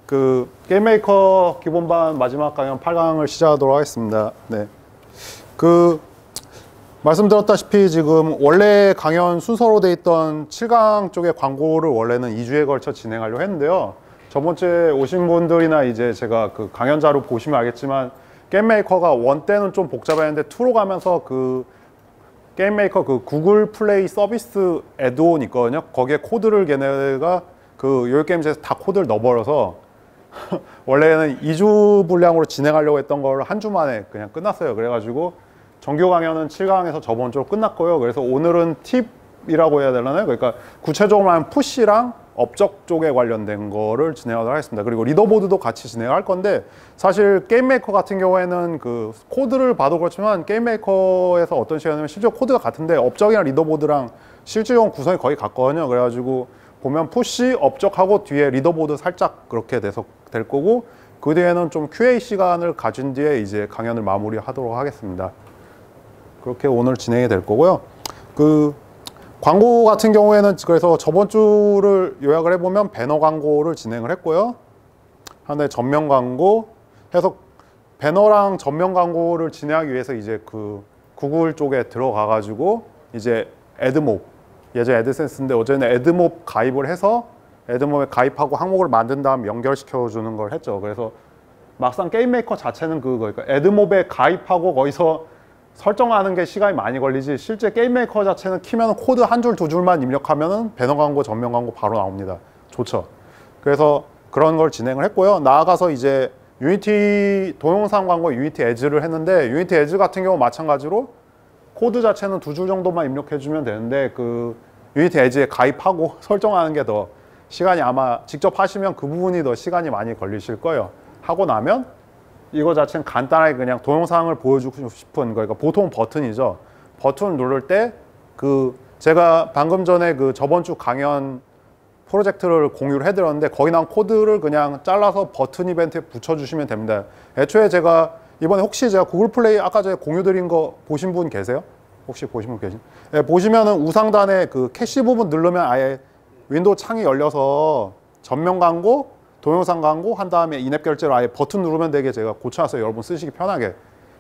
그 게임메이커 기본반 마지막 강연 8강을 시작하도록 하겠습니다. 네. 그 말씀드렸다시피 지금 원래 강연 순서로 돼 있던 7강 쪽의 광고를 원래는 2주에 걸쳐 진행하려고 했는데요. 저번 주에 오신 분들이나 이제 제가 그 강연 자료 보시면 알겠지만 게임메이커가 1 때는 좀 복잡했는데 2로 가면서 그 게임메이커 그 구글 플레이 서비스 애드온 있거든요. 거기에 코드를 걔네가 그 요요게임즈에서 다 코드를 넣어버려서 원래는 2주 분량으로 진행하려고 했던 걸 한 주 만에 그냥 끝났어요. 그래가지고 정규 강연은 7강에서 저번 주로 끝났고요. 그래서 오늘은 팁이라고 해야 되나요? 그러니까 구체적으로 하면 푸시랑 업적 쪽에 관련된 거를 진행하도록 하겠습니다. 그리고 리더보드도 같이 진행할 건데 사실 게임메이커 같은 경우에는 그 코드를 봐도 그렇지만 게임메이커에서 어떤 시간이면 실제 코드가 같은데 업적이랑 리더보드랑 실질적인 구성이 거의 같거든요. 그래가지고 보면 푸시, 업적하고 뒤에 리더보드 살짝 그렇게 돼서 될 거고 그 뒤에는 좀 QA 시간을 가진 뒤에 이제 강연을 마무리하도록 하겠습니다. 그렇게 오늘 진행이 될 거고요. 그 광고 같은 경우에는 그래서 저번 주를 요약을 해보면 배너 광고를 진행을 했고요. 하나의 전면 광고 해서 배너랑 전면 광고를 진행하기 위해서 이제 그 구글 쪽에 들어가 가지고 이제 애드몹 예전 애드센스인데 어제는 애드몹 가입을 해서 애드몹에 가입하고 항목을 만든 다음 연결시켜 주는 걸 했죠. 그래서 막상 게임메이커 자체는 그러니까 애드몹에 가입하고 거기서 설정하는 게 시간이 많이 걸리지 실제 게임메이커 자체는 키면 코드 한 줄 두 줄만 입력하면은 배너 광고 전면 광고 바로 나옵니다. 좋죠. 그래서 그런 걸 진행을 했고요. 나아가서 이제 유니티 동영상 광고 유니티 에즈를 했는데 유니티 에즈 같은 경우 마찬가지로 코드 자체는 두 줄 정도만 입력해 주면 되는데 그 유니티 에즈에 가입하고 설정하는 게 더 시간이 아마 직접 하시면 그 부분이 더 시간이 많이 걸리실 거예요. 하고 나면 이거 자체는 간단하게 그냥 동영상을 보여주고 싶은 그러니까 보통 버튼이죠. 버튼 누를 때 그 제가 방금 전에 그 저번 주 강연 프로젝트를 공유를 해드렸는데 거기 나온 코드를 그냥 잘라서 버튼 이벤트에 붙여주시면 됩니다. 애초에 제가 이번에 혹시 제가 구글 플레이 아까 전에 공유 드린 거 보신 분 계세요? 혹시 보신 분 계신? 네, 보시면은 우상단에 그 캐시 부분 누르면 아예 윈도우 창이 열려서 전면 광고, 동영상 광고 한 다음에 인앱 결제로 아예 버튼 누르면 되게 제가 고쳐놨어요. 여러분 쓰시기 편하게.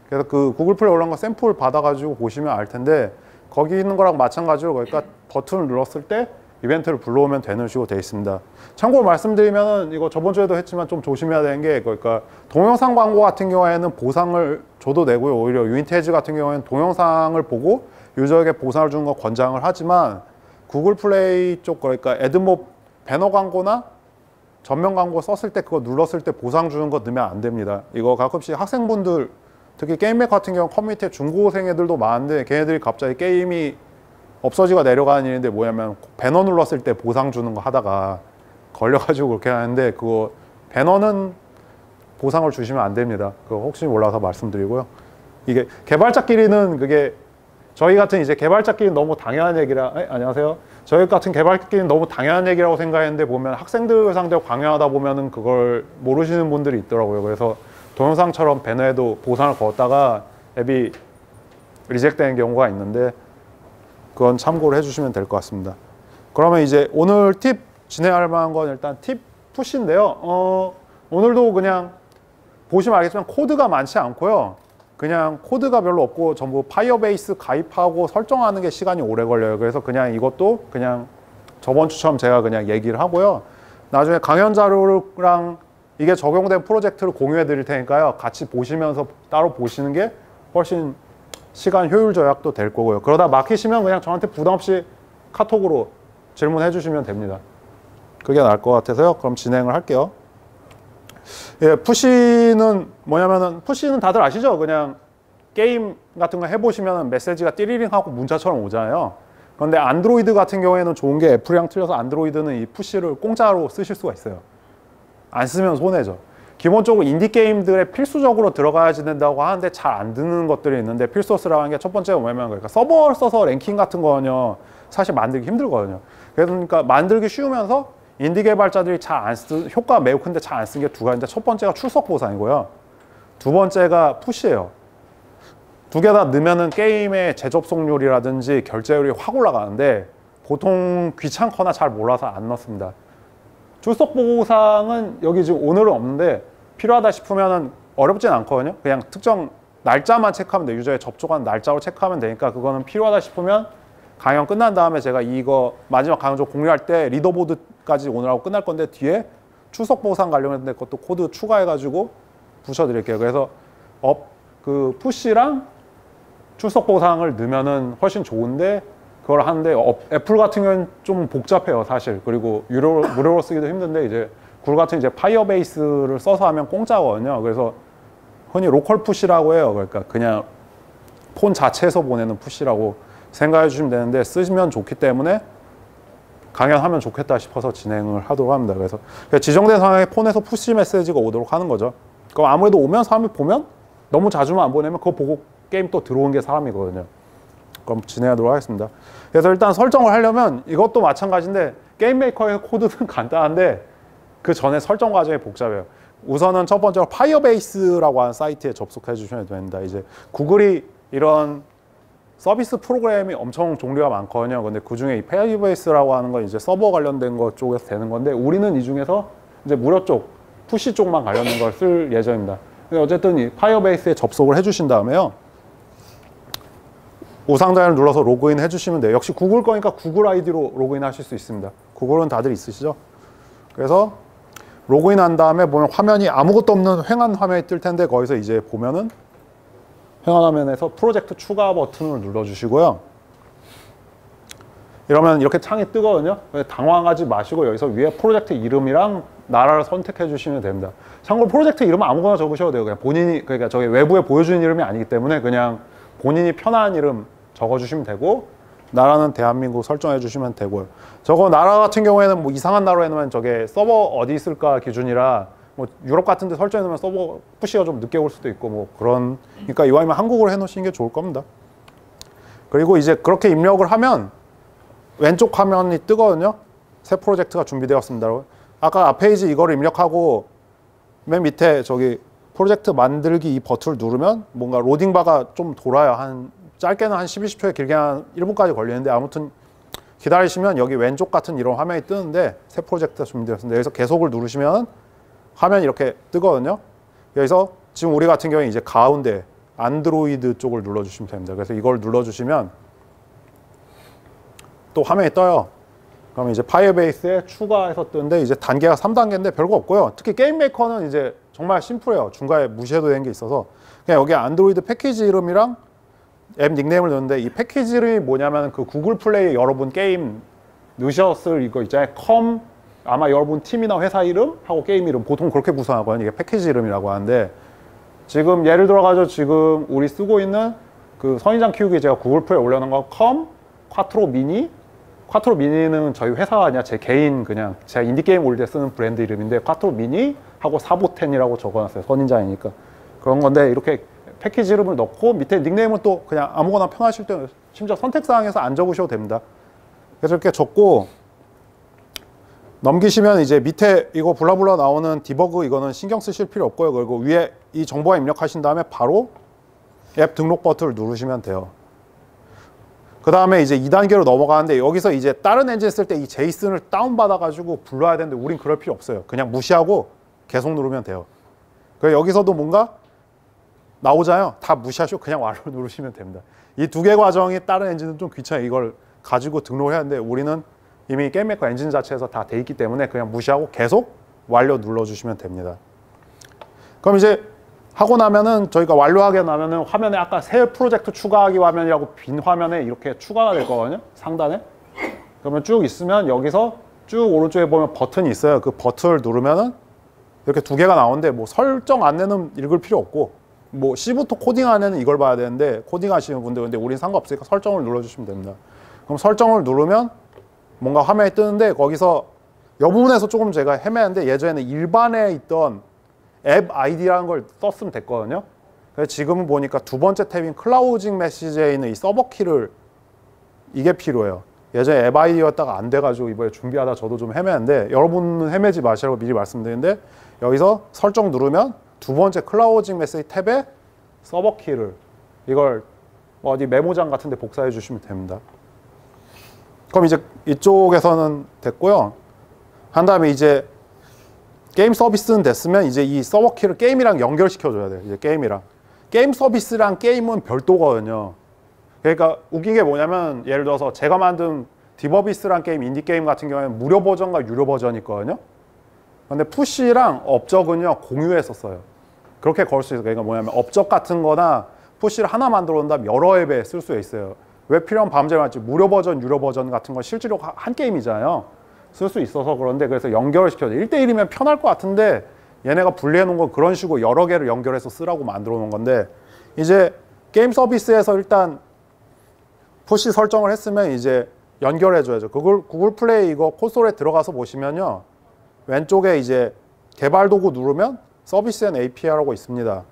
그래서 그 구글 플레이 올라온 거 샘플 받아가지고 보시면 알 텐데 거기 있는 거랑 마찬가지로 그러니까 버튼을 눌렀을 때 이벤트를 불러오면 되는 식으로 되어 있습니다. 참고로 말씀드리면은 이거 저번 주에도 했지만 좀 조심해야 되는 게 그러니까 동영상 광고 같은 경우에는 보상을 줘도 되고요. 오히려 유니티 에즈 같은 경우에는 동영상을 보고 유저에게 보상을 주는 거 권장을 하지만 구글 플레이 쪽 그러니까 애드몹 배너 광고나 전면 광고 썼을 때 그거 눌렀을 때 보상 주는 거 넣으면 안 됩니다. 이거 가끔씩 학생분들 특히 게임맥 같은 경우 커뮤니티에 중고생 애들도 많은데 걔네들이 갑자기 게임이 없어지고 내려가는 일인데 뭐냐면 배너 눌렀을 때 보상 주는 거 하다가 걸려가지고 그렇게 하는데 그거 배너는 보상을 주시면 안 됩니다. 그거 혹시 몰라서 말씀드리고요. 이게 개발자끼리는 그게 저희 같은 이제 개발자끼리는 너무 당연한 얘기라 안녕하세요. 저희 같은 개발자끼리는 너무 당연한 얘기라고 생각했는데 보면 학생들 상대로 강요하다 보면은 그걸 모르시는 분들이 있더라고요. 그래서 동영상처럼 배너에도 보상을 걸었다가 앱이 리젝트되는 경우가 있는데 그건 참고를 해주시면 될 것 같습니다. 그러면 이제 오늘 팁 진행할 만한 건 일단 팁 푸시인데요. 오늘도 그냥 보시면 알겠지만 코드가 많지 않고요. 그냥 코드가 별로 없고 전부 파이어베이스 가입하고 설정하는 게 시간이 오래 걸려요. 그래서 그냥 이것도 그냥 저번 주처럼 제가 그냥 얘기를 하고요. 나중에 강연 자료랑 이게 적용된 프로젝트를 공유해 드릴 테니까요. 같이 보시면서 따로 보시는 게 훨씬 시간 효율 절약도 될 거고요. 그러다 막히시면 그냥 저한테 부담 없이 카톡으로 질문해 주시면 됩니다. 그게 나을 것 같아서요. 그럼 진행을 할게요. 예, 푸시는 뭐냐면은 푸시는 다들 아시죠? 그냥 게임 같은 거 해보시면 메시지가 띠리링 하고 문자처럼 오잖아요. 그런데 안드로이드 같은 경우에는 좋은 게 애플이랑 틀려서 안드로이드는 이 푸시를 공짜로 쓰실 수가 있어요. 안 쓰면 손해죠. 기본적으로 인디게임들에 필수적으로 들어가야 된다고 하는데 잘 안 드는 것들이 있는데 필수스라고 하는 게 첫 번째가 뭐냐면 그러니까 서버를 써서 랭킹 같은 거는요 사실 만들기 힘들거든요. 그러니까 만들기 쉬우면서 인디 개발자들이 잘 안 쓰, 효과가 매우 큰데 잘 안 쓰는 게 두 가지인데 첫 번째가 출석 보상이고요. 두 번째가 푸시예요. 두 개 다 넣으면은 게임의 재접속률이라든지 결제율이 확 올라가는데 보통 귀찮거나 잘 몰라서 안 넣습니다. 출석 보상은 여기 지금 오늘은 없는데 필요하다 싶으면은 어렵진 않거든요. 그냥 특정 날짜만 체크하면 돼요. 유저의 접촉한 날짜로 체크하면 되니까 그거는 필요하다 싶으면 강연 끝난 다음에 제가 이거 마지막 강연 좀 공유할 때 리더보드까지 오늘 하고 끝날 건데 뒤에 출석 보상 관련된 것도 코드 추가해가지고 붙여드릴게요. 그래서 그 푸시랑 출석 보상을 넣으면은 훨씬 좋은데 그걸 하는데 애플 같은 경우는 좀 복잡해요, 사실. 그리고 무료로 쓰기도 힘든데 이제 구글 같은 이제 파이어베이스를 써서 하면 공짜거든요. 그래서 흔히 로컬 푸시라고 해요. 그러니까 그냥 폰 자체에서 보내는 푸시라고 생각해 주시면 되는데 쓰시면 좋기 때문에 강연하면 좋겠다 싶어서 진행을 하도록 합니다. 그래서 지정된 상황에 폰에서 푸시 메시지가 오도록 하는 거죠. 그럼 아무래도 오면 사람이 보면 너무 자주만 안 보내면 그거 보고 게임 또 들어온 게 사람이거든요. 그럼 진행하도록 하겠습니다. 그래서 일단 설정을 하려면 이것도 마찬가지인데 게임 메이커의 코드는 간단한데 그 전에 설정 과정이 복잡해요. 우선은 첫 번째로 파이어베이스라고 하는 사이트에 접속해 주시면 됩니다. 이제 구글이 이런 서비스 프로그램이 엄청 종류가 많거든요. 근데 그 중에 이 파이어베이스라고 하는 건 이제 서버 관련된 것 쪽에서 되는 건데 우리는 이 중에서 이제 무료 쪽, 푸시 쪽만 관련된 걸 쓸 예정입니다. 근데 어쨌든 이 파이어베이스에 접속을 해주신 다음에요. 우상자를 눌러서 로그인 해주시면 돼요. 역시 구글 거니까 구글 아이디로 로그인 하실 수 있습니다. 구글은 다들 있으시죠? 그래서 로그인 한 다음에 보면 화면이 아무것도 없는 횡한 화면이 뜰 텐데 거기서 이제 보면은 횡한 화면에서 프로젝트 추가 버튼을 눌러주시고요. 이러면 이렇게 창이 뜨거든요. 당황하지 마시고 여기서 위에 프로젝트 이름이랑 나라를 선택해 주시면 됩니다. 참고로 프로젝트 이름은 아무거나 적으셔도 돼요. 그냥 본인이, 그러니까 저기 외부에 보여주는 이름이 아니기 때문에 그냥 본인이 편한 이름 적어주시면 되고 나라는 대한민국 설정해 주시면 되고요. 저거 나라 같은 경우에는 뭐 이상한 나라로 해놓으면 저게 서버 어디 있을까 기준이라 뭐 유럽 같은 데 설정해 놓으면 서버 푸시가 좀 늦게 올 수도 있고 뭐 그런, 그러니까 이왕이면 한국어로 해 놓으시는 게 좋을 겁니다. 그리고 이제 그렇게 입력을 하면 왼쪽 화면이 뜨거든요. 새 프로젝트가 준비되었습니다. 아까 앞 페이지 이거를 입력하고 맨 밑에 저기 프로젝트 만들기 이 버튼을 누르면 뭔가 로딩 바가 좀 돌아요. 한 짧게는 한 12초에 길게 한 1분까지 걸리는데 아무튼 기다리시면 여기 왼쪽 같은 이런 화면이 뜨는데 새 프로젝트가 준비되었습니다. 여기서 계속을 누르시면 화면이 이렇게 뜨거든요. 여기서 지금 우리 같은 경우에 이제 가운데 안드로이드 쪽을 눌러주시면 됩니다. 그래서 이걸 눌러주시면 또 화면이 떠요. 그러면 이제 파이어베이스에 추가해서 뜨는데 이제 단계가 3단계인데 별거 없고요. 특히 게임 메이커는 이제 정말 심플해요. 중간에 무시해도 되는 게 있어서 그냥 여기 안드로이드 패키지 이름이랑 앱 닉네임을 넣는데 이 패키지 이름이 뭐냐면 그 구글 플레이 여러분 게임 넣으셨을 이거 있잖아요. 아마 여러분 팀이나 회사 이름 하고 게임 이름 보통 그렇게 구성하거든요. 이게 패키지 이름이라고 하는데 지금 예를 들어가지고 지금 우리 쓰고 있는 그 선인장 키우기 제가 구글 플레이 올려놓은 거 쿼트로 미니. 쿼트로 미니는 저희 회사가 아니라 제 개인 그냥 제가 인디게임 올 때 쓰는 브랜드 이름인데 쿼트로 미니 하고 사보텐이라고 적어놨어요. 선인장이니까 그런 건데 이렇게 패키지 이름을 넣고 밑에 닉네임은 또 그냥 아무거나 편하실 때 심지어 선택사항에서 안 적으셔도 됩니다. 그래서 이렇게 적고 넘기시면 이제 밑에 이거 블라블라 나오는 디버그 이거는 신경 쓰실 필요 없고요. 그리고 위에 이 정보가 입력하신 다음에 바로 앱 등록 버튼을 누르시면 돼요. 그 다음에 이제 2단계로 넘어가는데 여기서 이제 다른 엔진 쓸 때 이 제이슨을 다운받아 가지고 불러야 되는데 우린 그럴 필요 없어요. 그냥 무시하고 계속 누르면 돼요. 그래서 여기서도 뭔가 나오잖아요. 다 무시하시고 그냥 완료 누르시면 됩니다. 이 두 개 과정이 다른 엔진은 좀 귀찮아요. 이걸 가지고 등록을 해야 하는데 우리는 이미 게임 메이커 엔진 자체에서 다 돼 있기 때문에 그냥 무시하고 계속 완료 눌러주시면 됩니다. 그럼 이제 하고 나면은 저희가 완료하게 나면은 화면에 아까 새 프로젝트 추가하기 화면이라고 빈 화면에 이렇게 추가가 될 거거든요. 상단에. 그러면 쭉 있으면 여기서 쭉 오른쪽에 보면 버튼이 있어요. 그 버튼을 누르면은 이렇게 두 개가 나오는데 뭐 설정 안내는 읽을 필요 없고 뭐 C부터 코딩 안에는 이걸 봐야 되는데 코딩 하시는 분들 근데 우린 상관없으니까 설정을 눌러주시면 됩니다. 그럼 설정을 누르면 뭔가 화면이 뜨는데 거기서 이 부분에서 조금 제가 헤매는데 예전에는 일반에 있던 앱 아이디라는 걸 썼으면 됐거든요. 그래서 지금은 보니까 두 번째 탭인 클라우징 메시지에 있는 이 서버 키를 이게 필요해요. 예전에 앱 아이디였다가 안 돼가지고 이번에 준비하다 저도 좀 헤매는데 여러분은 헤매지 마시라고 미리 말씀드리는데 여기서 설정 누르면 두 번째 클라우징 메시지 탭에 서버 키를 이걸 어디 메모장 같은 데 복사해 주시면 됩니다. 그럼 이제 이쪽에서는 됐고요. 한 다음에 이제 게임 서비스는 됐으면 이제 이 서버 키를 게임이랑 연결시켜줘야 돼요. 이제 게임이랑. 게임 서비스랑 게임은 별도거든요. 그러니까 웃긴 게 뭐냐면 예를 들어서 제가 만든 디버비스란 게임, 인디게임 같은 경우에는 무료 버전과 유료 버전이 있거든요. 근데 푸시랑 업적은요, 공유했었어요. 그렇게 걸 수 있어요. 그러니까 뭐냐면 업적 같은 거나 푸시를 하나 만들어 놓는다면 여러 앱에 쓸 수 있어요. 왜 필요한 밤새 맞지? 무료 버전, 유료 버전 같은 건 실제로 한 게임이잖아요. 쓸 수 있어서 그런데 그래서 연결을 시켜줘. 1대1이면 편할 것 같은데 얘네가 분리해 놓은 건 그런 식으로 여러 개를 연결해서 쓰라고 만들어 놓은 건데 이제 게임 서비스에서 일단 푸시 설정을 했으면 이제 연결해 줘야죠. 구글 플레이 이거 콘솔에 들어가서 보시면요. 왼쪽에 이제 개발 도구 누르면 서비스 앤 API라고 있습니다.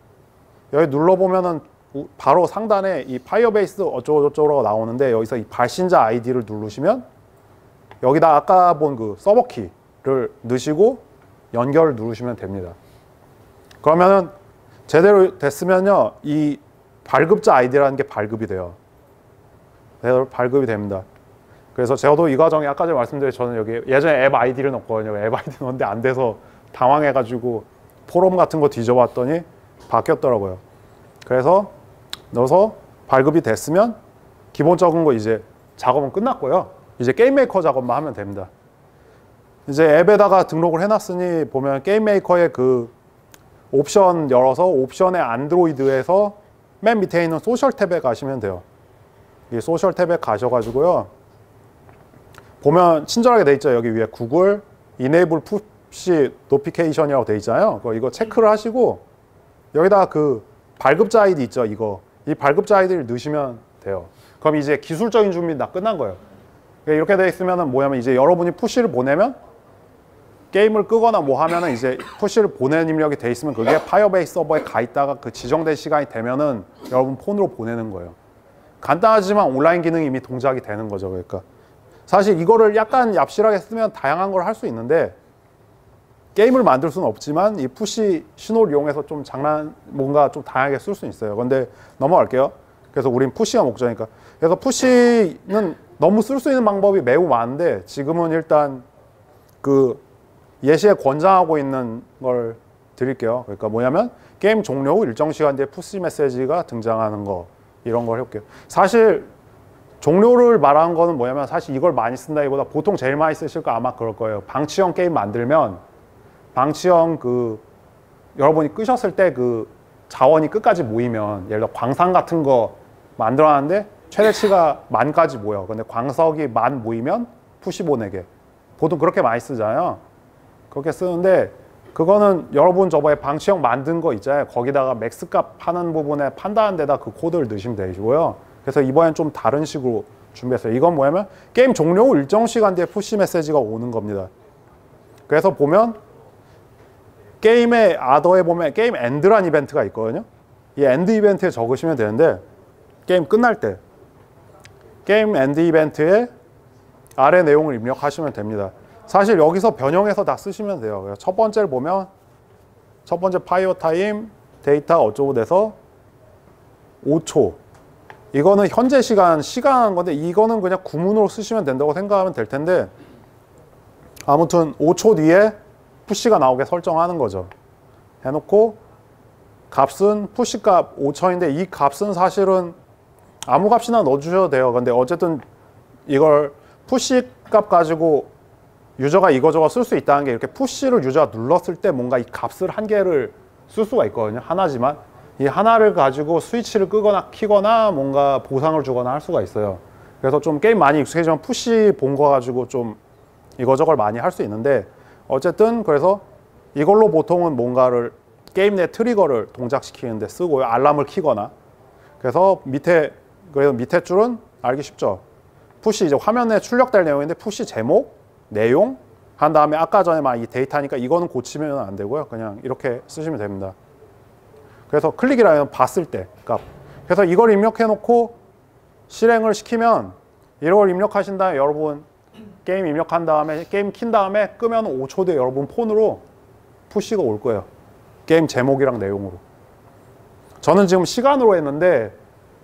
여기 눌러보면은 바로 상단에 이 파이어베이스 어쩌고저쩌고 나오는데 여기서 이 발신자 아이디를 누르시면 여기다 아까 본 그 서버 키를 넣으시고 연결을 누르시면 됩니다. 그러면은 제대로 됐으면요. 이 발급자 아이디라는 게 발급이 돼요. 제대로 발급이 됩니다. 그래서 저도 이 과정에 아까 전에 말씀드린 저는 여기 예전에 앱 아이디를 넣었거든요. 앱 아이디 넣었는데 안 돼서 당황해가지고 포럼 같은 거 뒤져봤더니 바뀌었더라고요. 그래서 넣어서 발급이 됐으면 기본적인 거 이제 작업은 끝났고요. 이제 게임 메이커 작업만 하면 됩니다. 이제 앱에다가 등록을 해놨으니 보면 게임 메이커의 그 옵션 열어서 옵션의 안드로이드에서 맨 밑에 있는 소셜 탭에 가시면 돼요. 이 소셜 탭에 가셔가지고요. 보면 친절하게 돼 있죠. 여기 위에 구글 Enable Push Notification이라고 돼 있잖아요. 이거 체크를 하시고 여기다가 그 발급자 아이디 있죠. 이 발급자 아이디를 넣으시면 돼요. 그럼 이제 기술적인 준비는 다 끝난 거예요. 이렇게 돼 있으면은 뭐냐면 이제 여러분이 푸시를 보내면 게임을 끄거나 뭐 하면은 이제 푸시를 보내는 입력이 돼 있으면 그게 파이어베이스 서버에 가 있다가 그 지정된 시간이 되면은 여러분 폰으로 보내는 거예요. 간단하지만 온라인 기능이 이미 동작이 되는 거죠. 그러니까 사실 이거를 약간 얍실하게 쓰면 다양한 걸 할 수 있는데 게임을 만들 수는 없지만 이 푸시 신호를 이용해서 좀 뭔가 좀 다양하게 쓸 수 있어요. 근데 넘어갈게요. 그래서 우린 푸시가 목적이니까. 그래서 푸시는 너무 쓸 수 있는 방법이 매우 많은데 지금은 일단 그 예시에 권장하고 있는 걸 드릴게요. 그러니까 뭐냐면 게임 종료 후 일정 시간 뒤에 푸시 메시지가 등장하는 거 이런 걸 해볼게요. 사실 종료를 말하는 거는 뭐냐면 사실 이걸 많이 쓴다기보다 보통 제일 많이 쓰실 거 아마 그럴 거예요. 방치형 게임 만들면 방치형 그 여러분이 끄셨을 때 그 자원이 끝까지 모이면 예를 들어 광산 같은 거 만들어놨는데 최대치가 10,000까지 모여. 근데 광석이 10,000 모이면 푸시 보내게. 보통 그렇게 많이 쓰잖아요. 그렇게 쓰는데 그거는 여러분 저번에 방치형 만든 거 있잖아요. 거기다가 맥스 값 하는 부분에 판단한 데다 그 코드를 넣으시면 되시고요. 그래서 이번엔 좀 다른 식으로 준비했어요. 이건 뭐냐면 게임 종료 후 일정 시간 뒤에 푸시 메시지가 오는 겁니다. 그래서 보면 게임의 아더에 보면 게임 엔드란 이벤트가 있거든요. 이 엔드 이벤트에 적으시면 되는데 게임 끝날 때 게임 엔드 이벤트에 아래 내용을 입력하시면 됩니다. 사실 여기서 변형해서 다 쓰시면 돼요. 첫 번째를 보면 첫 번째 파이어 타임 데이터 어쩌고 돼서 5초. 이거는 현재 시간 건데 이거는 그냥 구문으로 쓰시면 된다고 생각하면 될 텐데 아무튼 5초 뒤에 푸시가 나오게 설정하는 거죠. 해놓고 값은 푸시 값 5,000인데 이 값은 사실은 아무 값이나 넣어주셔도 돼요. 근데 어쨌든 이걸 푸시 값 가지고 유저가 이거저거 쓸 수 있다는 게 이렇게 푸시를 유저가 눌렀을 때 뭔가 이 값을 한 개를 쓸 수가 있거든요. 하나지만 이 하나를 가지고 스위치를 끄거나 키거나 뭔가 보상을 주거나 할 수가 있어요. 그래서 좀 게임 많이 익숙해지면 푸시 본 거 가지고 좀 이거저걸 많이 할 수 있는데 어쨌든 그래서 이걸로 보통은 뭔가를 게임 내 트리거를 동작시키는데 쓰고요. 알람을 키거나. 그래서 밑에 줄은 알기 쉽죠. 푸시 이제 화면에 출력될 내용인데 푸시 제목, 내용 한 다음에 아까 전에 막 이 데이터니까 이거는 고치면 안 되고요. 그냥 이렇게 쓰시면 됩니다. 그래서 클릭이라면 봤을 때 값. 그래서 이걸 입력해 놓고 실행을 시키면 이걸 입력하신 다음에 여러분 게임 입력한 다음에 게임 킨 다음에 끄면 5초 뒤에 여러분 폰으로 푸시가 올 거예요. 게임 제목이랑 내용으로. 저는 지금 시간으로 했는데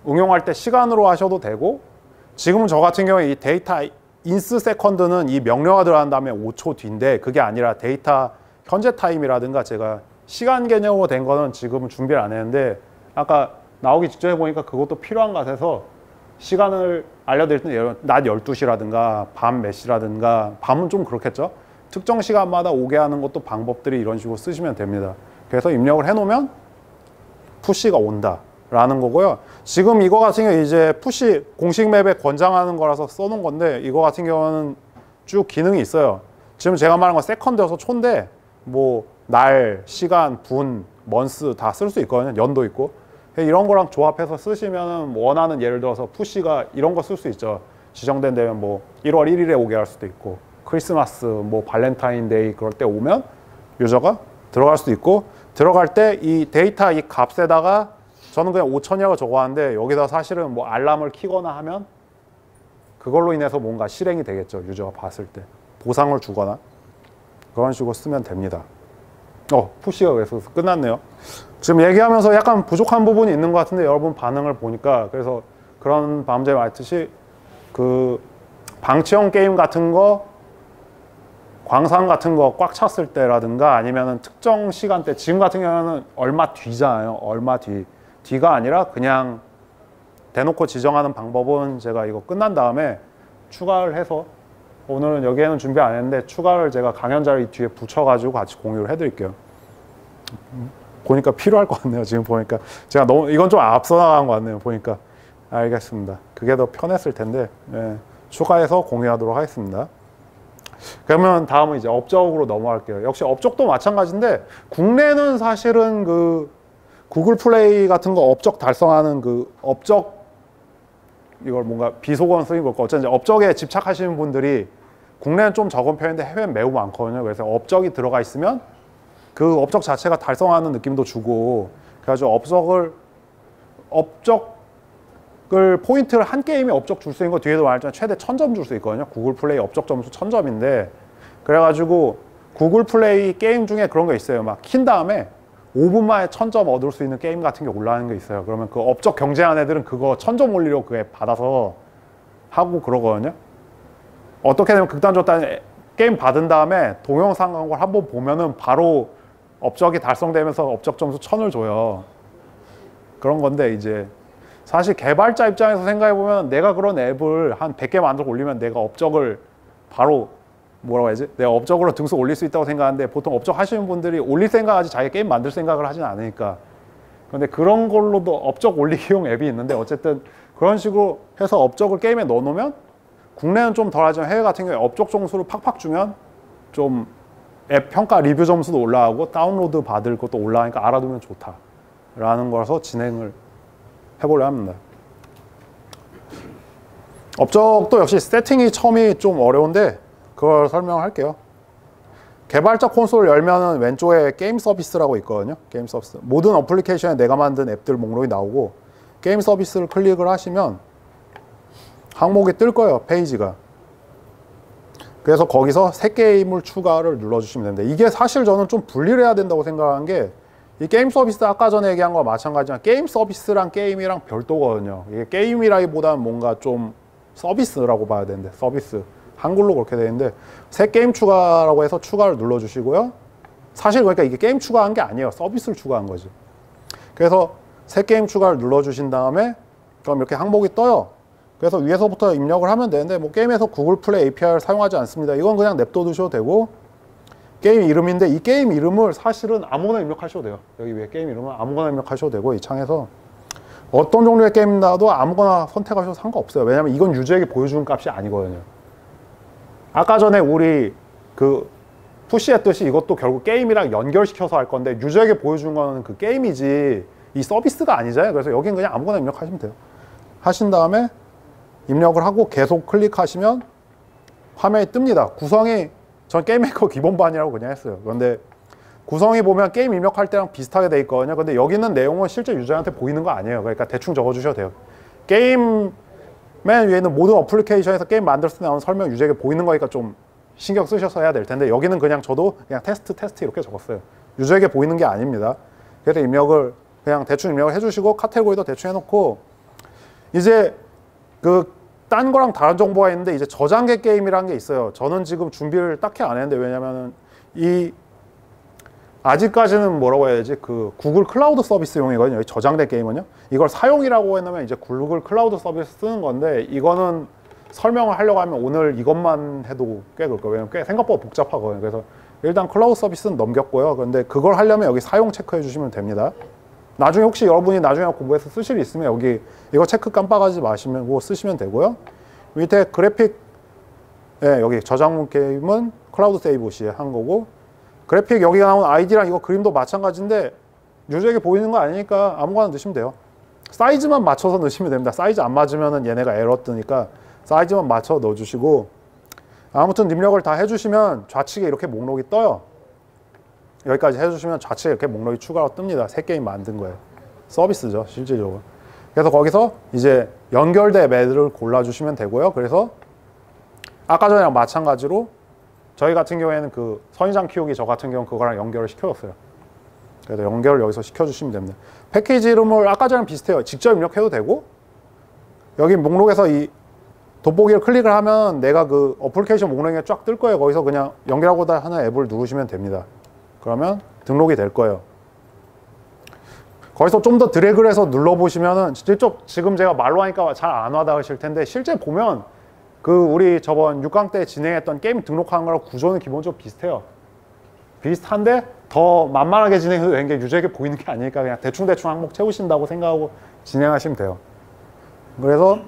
응용할 때 시간으로 하셔도 되고 지금은 저 같은 경우에 이 데이터 인스 세컨드는 이 명령어가 들어간 다음에 5초 뒤인데 그게 아니라 데이터 현재 타임이라든가 제가 시간 개념으로 된 거는 지금은 준비를 안 했는데 아까 나오기 직전에 보니까 그것도 필요한 것 같아서 시간을 알려드릴 때는 낮 12시라든가 밤 몇 시라든가 밤은 좀 그렇겠죠. 특정 시간마다 오게 하는 것도 방법들이 이런 식으로 쓰시면 됩니다. 그래서 입력을 해놓으면 푸시가 온다 라는 거고요. 지금 이거 같은 경우 이제 푸시 공식 맵에 권장하는 거라서 써놓은 건데 이거 같은 경우는 쭉 기능이 있어요. 지금 제가 말한 건 세컨드여서 초인데 뭐 날, 시간, 분, 먼스 다 쓸 수 있거든요. 연도 있고. 이런 거랑 조합해서 쓰시면 원하는 예를 들어서 푸시가 이런 거 쓸 수 있죠. 지정된 되면 뭐 1월 1일에 오게 할 수도 있고 크리스마스, 뭐 발렌타인데이 그럴 때 오면 유저가 들어갈 수도 있고 들어갈 때 이 데이터 이 값에다가 저는 그냥 5,000이라고 적어왔는데 여기다 사실은 뭐 알람을 키거나 하면 그걸로 인해서 뭔가 실행이 되겠죠. 유저가 봤을 때. 보상을 주거나 그런 식으로 쓰면 됩니다. 푸시가 그래서 끝났네요. 지금 얘기하면서 약간 부족한 부분이 있는 것 같은데 여러분 반응을 보니까 그래서 그런 방금 말했듯이 그 방치형 게임 같은 거 광산 같은 거 꽉 찼을 때라든가 아니면은 특정 시간대 지금 같은 경우는 얼마 뒤잖아요. 얼마 뒤가 아니라 그냥 대놓고 지정하는 방법은 제가 이거 끝난 다음에 추가를 해서 오늘은 여기에는 준비 안 했는데 추가를 제가 강연 자료 뒤에 붙여가지고 같이 공유를 해드릴게요. 보니까 필요할 것 같네요. 지금 보니까 제가 너무 이건 좀 앞서 나간 것 같네요. 보니까 알겠습니다. 그게 더 편했을 텐데 추가해서 공유하도록 하겠습니다. 그러면 다음은 이제 업적으로 넘어갈게요. 역시 업적도 마찬가지인데 국내는 사실은 그 구글 플레이 같은 거 업적 달성하는 그 업적 이걸 뭔가 비속어는 쓰긴 볼까 어쩐지 업적에 집착하시는 분들이 국내는 좀 적은 편인데 해외는 매우 많거든요. 그래서 업적이 들어가 있으면 그 업적 자체가 달성하는 느낌도 주고 그래가지고 업적을 포인트를 한 게임에 업적 줄 수 있는 거 뒤에도 말했지만 최대 1000점 줄 수 있거든요. 구글 플레이 업적 점수 1000점인데 그래가지고 구글 플레이 게임 중에 그런 거 있어요. 막 킨 다음에 5분 만에 1000점 얻을 수 있는 게임 같은 게 올라가는 게 있어요. 그러면 그 업적 경쟁한 애들은 그거 1000점 올리려고 그게 받아서 하고 그러거든요. 어떻게 되면 극단적으로 게임 받은 다음에 동영상 걸 한번 보면은 바로 업적이 달성되면서 업적 점수 1000을 줘요. 그런 건데 이제 사실 개발자 입장에서 생각해보면 내가 그런 앱을 한 100개 만들어 올리면 내가 업적을 바로 뭐라고 해야지? 내가 업적으로 등수 올릴 수 있다고 생각하는데 보통 업적 하시는 분들이 올릴 생각하지 자기 게임 만들 생각을 하진 않으니까 근데 그런 걸로도 업적 올리기용 앱이 있는데 어쨌든 그런 식으로 해서 업적을 게임에 넣어놓으면 국내는 좀 덜하지만 해외 같은 경우에 업적 점수를 팍팍 주면 좀 앱 평가 리뷰 점수도 올라가고 다운로드 받을 것도 올라가니까 알아두면 좋다 라는 거라서 진행을 해보려 합니다. 업적도 역시 세팅이 처음이 좀 어려운데 그걸 설명할게요. 개발자 콘솔 열면은 왼쪽에 게임 서비스라고 있거든요. 게임 서비스. 모든 어플리케이션에 내가 만든 앱들 목록이 나오고 게임 서비스를 클릭을 하시면 항목이 뜰 거예요. 페이지가. 그래서 거기서 새 게임을 추가를 눌러주시면 됩니다. 이게 사실 저는 좀 분리를 해야 된다고 생각한 게 이 게임 서비스 아까 전에 얘기한 거와 마찬가지지만 게임 서비스랑 게임이랑 별도거든요. 이게 게임이라기보다는 뭔가 좀 서비스라고 봐야 되는데 서비스. 한글로 그렇게 되는데 새 게임 추가라고 해서 추가를 눌러주시고요. 사실 그러니까 이게 게임 추가한 게 아니에요. 서비스를 추가한 거지. 그래서 새 게임 추가를 눌러주신 다음에 그럼 이렇게 항목이 떠요. 그래서 위에서부터 입력을 하면 되는데 뭐 게임에서 구글 플레이 API를 사용하지 않습니다. 이건 그냥 냅둬 두셔도 되고 게임 이름인데 이 게임 이름을 사실은 아무거나 입력하셔도 돼요. 여기 위에 게임 이름은 아무거나 입력하셔도 되고 이 창에서 어떤 종류의 게임 나와도 아무거나 선택하셔도 상관없어요. 왜냐하면 이건 유저에게 보여주는 값이 아니거든요. 아까 전에 우리 그 푸시했듯이 이것도 결국 게임이랑 연결시켜서 할 건데 유저에게 보여주는 거는 그 게임이지 이 서비스가 아니잖아요. 그래서 여긴 그냥 아무거나 입력하시면 돼요. 하신 다음에 입력을 하고 계속 클릭하시면 화면이 뜹니다. 구성이 전 게임메이커 기본반이라고 그냥 했어요. 그런데 구성이 보면 게임 입력할 때랑 비슷하게 돼 있거든요. 근데 여기 있는 내용은 실제 유저한테 보이는 거 아니에요. 그러니까 대충 적어주셔도 돼요. 게임 맨 위에 있는 모든 어플리케이션에서 게임 만들었을 때 나오는 설명 유저에게 보이는 거니까 좀 신경 쓰셔서 해야 될 텐데 여기는 그냥 저도 그냥 테스트 이렇게 적었어요. 유저에게 보이는 게 아닙니다. 그래서 입력을 그냥 대충 입력을 해주시고 카테고리도 대충 해놓고 이제 그 딴 거랑 다른 정보가 있는데 이제 저장계 게임이라는 게 있어요. 저는 지금 준비를 딱히 안 했는데 왜냐면은 이 아직까지는 뭐라고 해야지, 그 구글 클라우드 서비스용이거든요. 여기 저장된 게임은요. 이걸 사용이라고 해놓으면 이제 구글 클라우드 서비스 쓰는 건데, 이거는 설명을 하려고 하면 오늘 이것만 해도 꽤 그럴 거예요. 왜냐면 꽤 생각보다 복잡하거든요. 그래서 일단 클라우드 서비스는 넘겼고요. 그런데 그걸 하려면 여기 사용 체크해 주시면 됩니다. 나중에 혹시 여러분이 나중에 공부해서 쓰실 일 있으면 여기 이거 체크 깜빡하지 마시고 쓰시면 되고요. 밑에 그래픽, 여기 저장문 게임은 클라우드 세이브 시 한 거고, 그래픽 여기 나온 아이디랑 이거 그림도 마찬가지인데 유저에게 보이는 거 아니니까 아무거나 넣으시면 돼요. 사이즈만 맞춰서 넣으시면 됩니다. 사이즈 안 맞으면 얘네가 에러 뜨니까 사이즈만 맞춰 넣어주시고, 아무튼 입력을 다 해주시면 좌측에 이렇게 목록이 떠요. 여기까지 해주시면 좌측에 이렇게 목록이 추가로 뜹니다. 새 게임 만든 거예요. 서비스죠, 실질적으로. 그래서 거기서 이제 연결된 맵을 골라주시면 되고요. 그래서 아까 전이랑 마찬가지로 저희 같은 경우에는 그 선인장 키우기 저 같은 경우는 그거랑 연결을 시켜줬어요. 그래서 연결을 여기서 시켜주시면 됩니다. 패키지 이름을 아까 전이랑 비슷해요. 직접 입력해도 되고, 여기 목록에서 이 돋보기를 클릭을 하면 내가 그 어플리케이션 목록에 쫙 뜰 거예요. 거기서 그냥 연결하고 하는 앱을 누르시면 됩니다. 그러면 등록이 될 거예요. 거기서 좀 더 드래그를 해서 눌러보시면은 직접 지금 제가 말로 하니까 잘 안 와닿으실 텐데, 실제 보면 그 우리 저번 6강 때 진행했던 게임 등록하는 거랑 구조는 기본적으로 비슷해요. 비슷한데 더 만만하게 진행해도 되는 게 유저에게 보이는 게 아니니까 그냥 대충대충 항목 채우신다고 생각하고 진행하시면 돼요. 그래서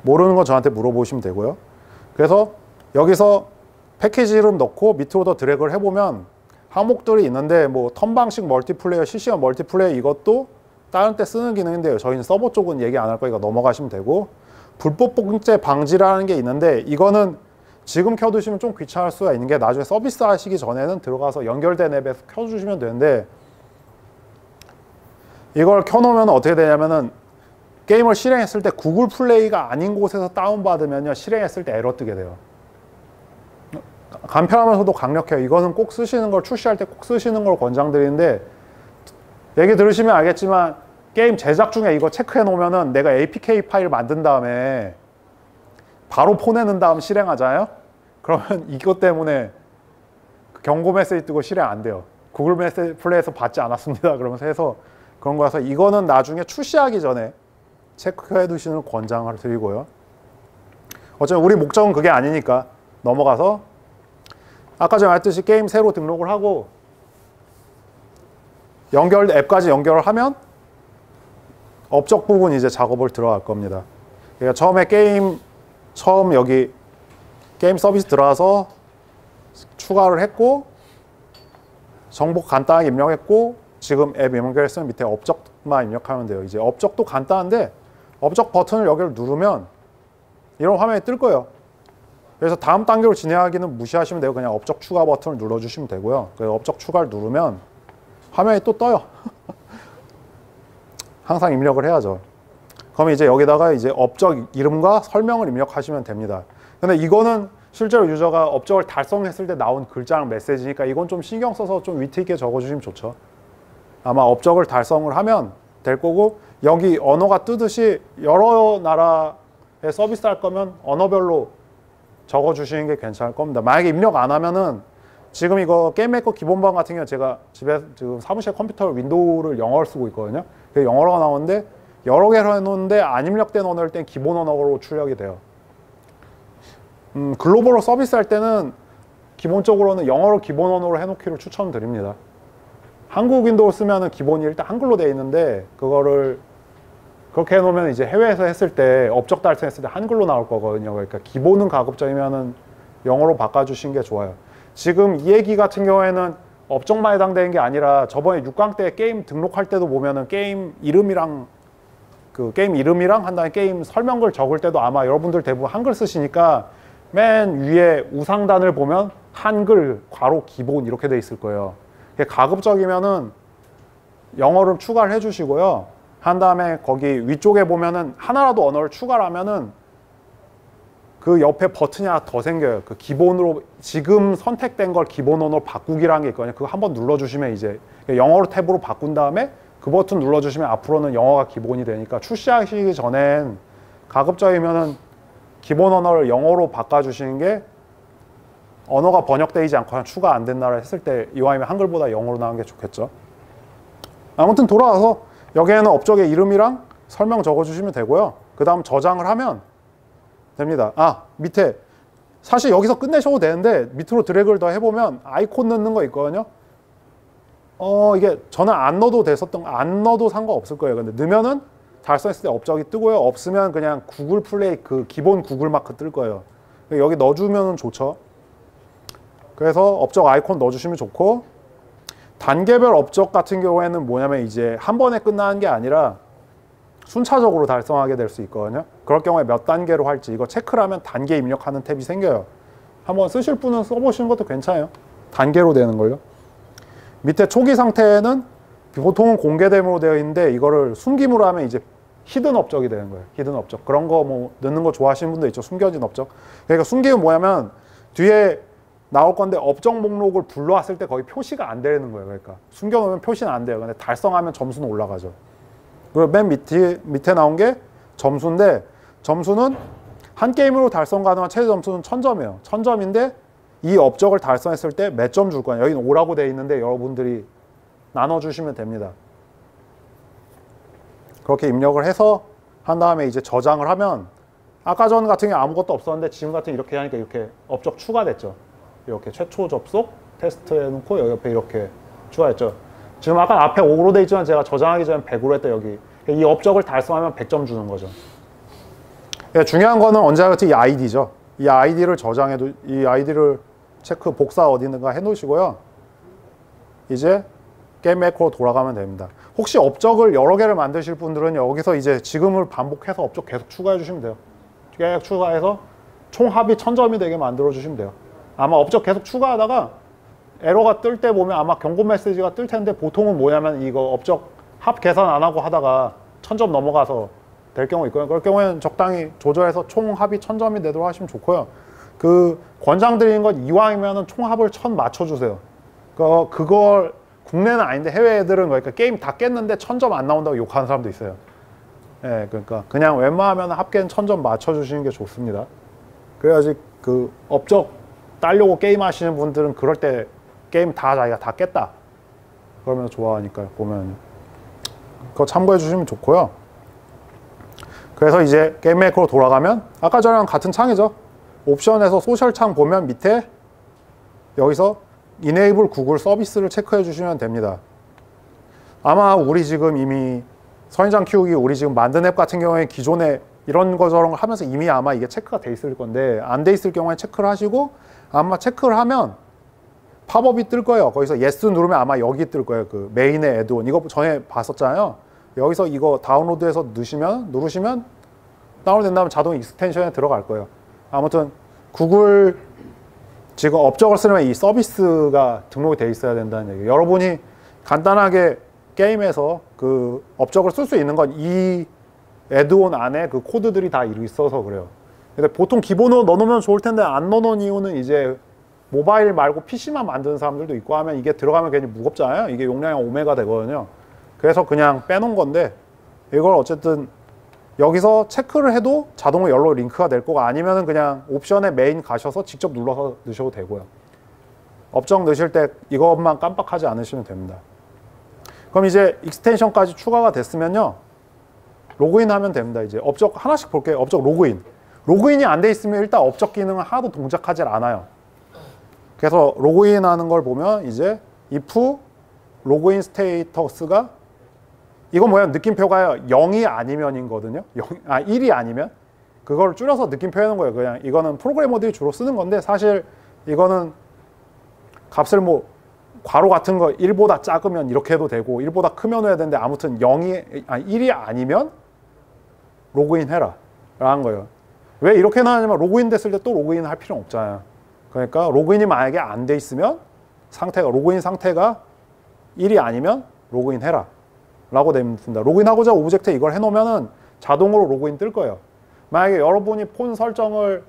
모르는 건 저한테 물어보시면 되고요. 그래서 여기서 패키지 이름 넣고 밑으로 더 드래그를 해보면 항목들이 있는데, 뭐 턴 방식 멀티플레이어, 실시간 멀티플레이어 이것도 다른 때 쓰는 기능인데요. 저희는 서버 쪽은 얘기 안 할 거니까 넘어가시면 되고, 불법 복제 방지라는 게 있는데 이거는 지금 켜두시면 좀 귀찮을 수가 있는 게 나중에 서비스 하시기 전에는 들어가서 연결된 앱에서 켜주시면 되는데, 이걸 켜놓으면 어떻게 되냐면은 게임을 실행했을 때 구글 플레이가 아닌 곳에서 다운받으면요, 실행했을 때 에러 뜨게 돼요. 간편하면서도 강력해요. 이거는 꼭 쓰시는 걸, 출시할 때 꼭 쓰시는 걸 권장드리는데, 얘기 들으시면 알겠지만 게임 제작 중에 이거 체크해 놓으면은 내가 APK 파일 만든 다음에 바로 폰에 넣은 다음 실행하잖아요. 그러면 이것 때문에 경고 메시지 뜨고 실행 안 돼요. 구글 메시지 플레이에서 받지 않았습니다. 그러면서 해서 그런 거라서 이거는 나중에 출시하기 전에 체크해 두시는 권장을 드리고요. 어차피 우리 목적은 그게 아니니까 넘어가서 아까 전에 말했듯이 게임 새로 등록을 하고 앱까지 연결을 하면 업적 부분 이제 작업을 들어갈 겁니다. 그러니까 처음 여기 게임 서비스 들어와서 추가를 했고, 정보 간단하게 입력했고, 지금 앱 연결했으면 밑에 업적만 입력하면 돼요. 이제 업적도 간단한데 업적 버튼을 여기를 누르면 이런 화면이 뜰 거예요. 그래서 다음 단계로 진행하기는 무시하시면 되고 그냥 업적 추가 버튼을 눌러주시면 되고요. 그래서 업적 추가를 누르면 화면이 또 떠요. 항상 입력을 해야죠. 그러면 이제 여기다가 이제 업적 이름과 설명을 입력하시면 됩니다. 근데 이거는 실제로 유저가 업적을 달성했을 때 나온 글자랑 메시지니까 이건 좀 신경 써서 좀 위트 있게 적어주시면 좋죠. 아마 업적을 달성을 하면 될 거고, 여기 언어가 뜨듯이 여러 나라에 서비스 할 거면 언어별로 적어주시는 게 괜찮을 겁니다. 만약에 입력 안 하면은 지금 이거 게임메이커 기본반 같은 경우는 제가 집에 지금 사무실 컴퓨터 윈도우를 영어를 쓰고 있거든요. 영어로가 나오는데 여러 개로 해놓는데 안 입력된 언어일 땐 기본 언어로 출력이 돼요. 글로벌로 서비스 할 때는 기본적으로는 영어를 기본 언어로 해놓기를 추천드립니다. 한국 윈도우 쓰면은 기본이 일단 한글로 되어 있는데 그거를 그렇게 해놓으면 이제 해외에서 했을 때 업적 달성했을 때 한글로 나올 거거든요. 그러니까 기본은 가급적이면은 영어로 바꿔주신 게 좋아요. 지금 이 얘기 같은 경우에는 업적만 해당되는 게 아니라 저번에 6강 때 게임 등록할 때도 보면은 게임 이름이랑 한 다음에 게임 설명글 적을 때도 아마 여러분들 대부분 한글 쓰시니까 맨 위에 우상단을 보면 한글 괄호 기본 이렇게 돼 있을 거예요. 가급적이면은 영어를 추가를 해주시고요. 한 다음에 거기 위쪽에 보면은 하나라도 언어를 추가를 하면은 그 옆에 버튼이 하나 더 생겨요. 그 기본으로 지금 선택된 걸 기본 언어로 바꾸기라는 게 있거든요. 그거 한번 눌러주시면 이제 영어로 탭으로 바꾼 다음에 그 버튼 눌러주시면 앞으로는 영어가 기본이 되니까 출시하시기 전엔 가급적이면은 기본 언어를 영어로 바꿔주시는 게 언어가 번역되지 않거나 추가 안 된다를 했을 때 이왕이면 한글보다 영어로 나온 게 좋겠죠. 아무튼 돌아와서 여기에는 업적의 이름이랑 설명 적어주시면 되고요. 그 다음 저장을 하면 됩니다. 밑에 사실 여기서 끝내셔도 되는데 밑으로 드래그를 더 해보면 아이콘 넣는 거 있거든요. 이게 저는 안 넣어도 상관없을 거예요. 근데 넣으면은 달성했을 때 업적이 뜨고요. 없으면 그냥 구글 플레이 그 기본 구글 마크 뜰 거예요. 여기 넣어주면 좋죠. 그래서 업적 아이콘 넣어주시면 좋고, 단계별 업적 같은 경우에는 뭐냐면 이제 한 번에 끝나는 게 아니라 순차적으로 달성하게 될 수 있거든요. 그럴 경우에 몇 단계로 할지 이거 체크를 하면 단계 입력하는 탭이 생겨요. 한번 쓰실 분은 써보시는 것도 괜찮아요. 단계로 되는 걸요. 밑에 초기 상태는 보통은 공개 데모로 되어 있는데 이거를 숨김으로 하면 이제 히든 업적이 되는 거예요. 히든 업적. 그런 거 뭐 넣는 거 좋아하시는 분도 있죠. 숨겨진 업적. 그러니까 숨기면 뭐냐면 뒤에 나올 건데 업적 목록을 불러왔을 때 거의 표시가 안 되는 거예요. 그러니까 숨겨놓으면 표시는 안 돼요. 근데 달성하면 점수는 올라가죠. 그리고 맨 밑에 나온 게 점수인데, 점수는 한 게임으로 달성 가능한 최대 점수는 1000점이에요. 1000점인데 이 업적을 달성했을 때 몇 점 줄 거예요. 여기는 5라고 되어 있는데 여러분들이 나눠주시면 됩니다. 그렇게 입력을 해서 한 다음에 이제 저장을 하면, 아까 전 같은 경우 아무것도 없었는데 지금 같은 경우 이렇게 하니까 이렇게 업적 추가됐죠. 이렇게 최초 접속 테스트 해놓고 여기 옆에 이렇게 추가했죠. 지금 아까 앞에 5로 돼 있지만 제가 저장하기 전에 100으로 했다. 여기 이 업적을 달성하면 100점 주는 거죠. 중요한 거는 언제나 같이 이 아이디죠. 이 아이디를 저장해도, 이 아이디를 체크 복사 어디든가 해놓으시고요. 이제 게임 메이커로 돌아가면 됩니다. 혹시 업적을 여러 개를 만드실 분들은 여기서 이제 지금을 반복해서 업적 계속 추가해 주시면 돼요. 계속 추가해서 총 합이 1000점이 되게 만들어 주시면 돼요. 아마 업적 계속 추가하다가 에러가 뜰 때 보면 아마 경고 메시지가 뜰 텐데, 보통은 뭐냐면 이거 업적 합 계산 안 하고 하다가 1000점 넘어가서 될 경우 있고요. 그럴 경우에는 적당히 조절해서 총 합이 1000점이 되도록 하시면 좋고요. 그 권장드리는 건 이왕이면 총 합을 1000 맞춰주세요. 그걸 국내는 아닌데 해외 애들은 그러니까 게임 다 깼는데 1000점 안 나온다고 욕하는 사람도 있어요. 그러니까 그냥 웬만하면 합계는 1000점 맞춰주시는 게 좋습니다. 그래야지 그 업적 따려고 게임 하시는 분들은 그럴 때 게임 다 자기가 다 깼다 그러면 좋아하니까요. 보면 그거 참고해 주시면 좋고요. 그래서 이제 게임 메이커로 돌아가면 아까 전랑 같은 창이죠. 옵션에서 소셜 창 보면 밑에 여기서 Enable 구글 서비스를 체크해 주시면 됩니다. 아마 우리 지금 이미 선인장 키우기 우리 지금 만든 앱 같은 경우에 기존에 이런 거 저런 거 하면서 이미 아마 이게 체크가 돼 있을 건데, 안 돼 있을 경우에 체크를 하시고, 아마 체크를 하면 팝업이 뜰 거예요. 거기서 yes 누르면 아마 여기 뜰 거예요. 그 메인의 애드온. 이거 전에 봤었잖아요. 여기서 이거 다운로드해서 누르시면 다운로드 된 다음에 자동 익스텐션에 들어갈 거예요. 아무튼 구글 지금 업적을 쓰려면 이 서비스가 등록이 돼 있어야 된다는 얘기예요. 여러분이 간단하게 게임에서 그 업적을 쓸 수 있는 건 이 애드온 안에 그 코드들이 다 있어서 그래요. 근데 보통 기본으로 넣어놓으면 좋을 텐데 안 넣어놓은 이유는 이제 모바일 말고 PC만 만드는 사람들도 있고 하면 이게 들어가면 괜히 무겁잖아요. 이게 용량이 5메가 되거든요. 그래서 그냥 빼놓은 건데, 이걸 어쨌든 여기서 체크를 해도 자동으로 열로 링크가 될 거고, 아니면은 그냥 옵션에 메인 가셔서 직접 눌러서 넣으셔도 되고요. 업적 넣으실 때 이것만 깜빡하지 않으시면 됩니다. 그럼 이제 익스텐션까지 추가가 됐으면요, 로그인 하면 됩니다. 이제 업적 하나씩 볼게요. 업적 로그인. 로그인이 안 돼 있으면 일단 업적 기능은 하나도 동작하지 않아요. 그래서 로그인 하는 걸 보면 이제 if 로그인 스테이터스가, 이건 뭐야? 느낌표가 0이 아니면인 거거든요. 1이 아니면. 그걸 줄여서 느낌표 해놓은 거예요. 그냥 이거는 프로그래머들이 주로 쓰는 건데, 사실 이거는 값을 뭐 괄호 같은 거 1보다 작으면 이렇게 해도 되고 1보다 크면 해야 되는데, 아무튼 1이 아니면 로그인 해라 라는 거예요. 왜 이렇게 나왔냐면 로그인 됐을 때 또 로그인 할 필요는 없잖아요. 그러니까 로그인이 만약에 안 돼 있으면 로그인 상태가 1이 아니면 로그인 해라 라고 됩니다. 로그인하고자 오브젝트에 이걸 해놓으면은 자동으로 로그인 뜰 거예요. 만약에 여러분이 폰 설정을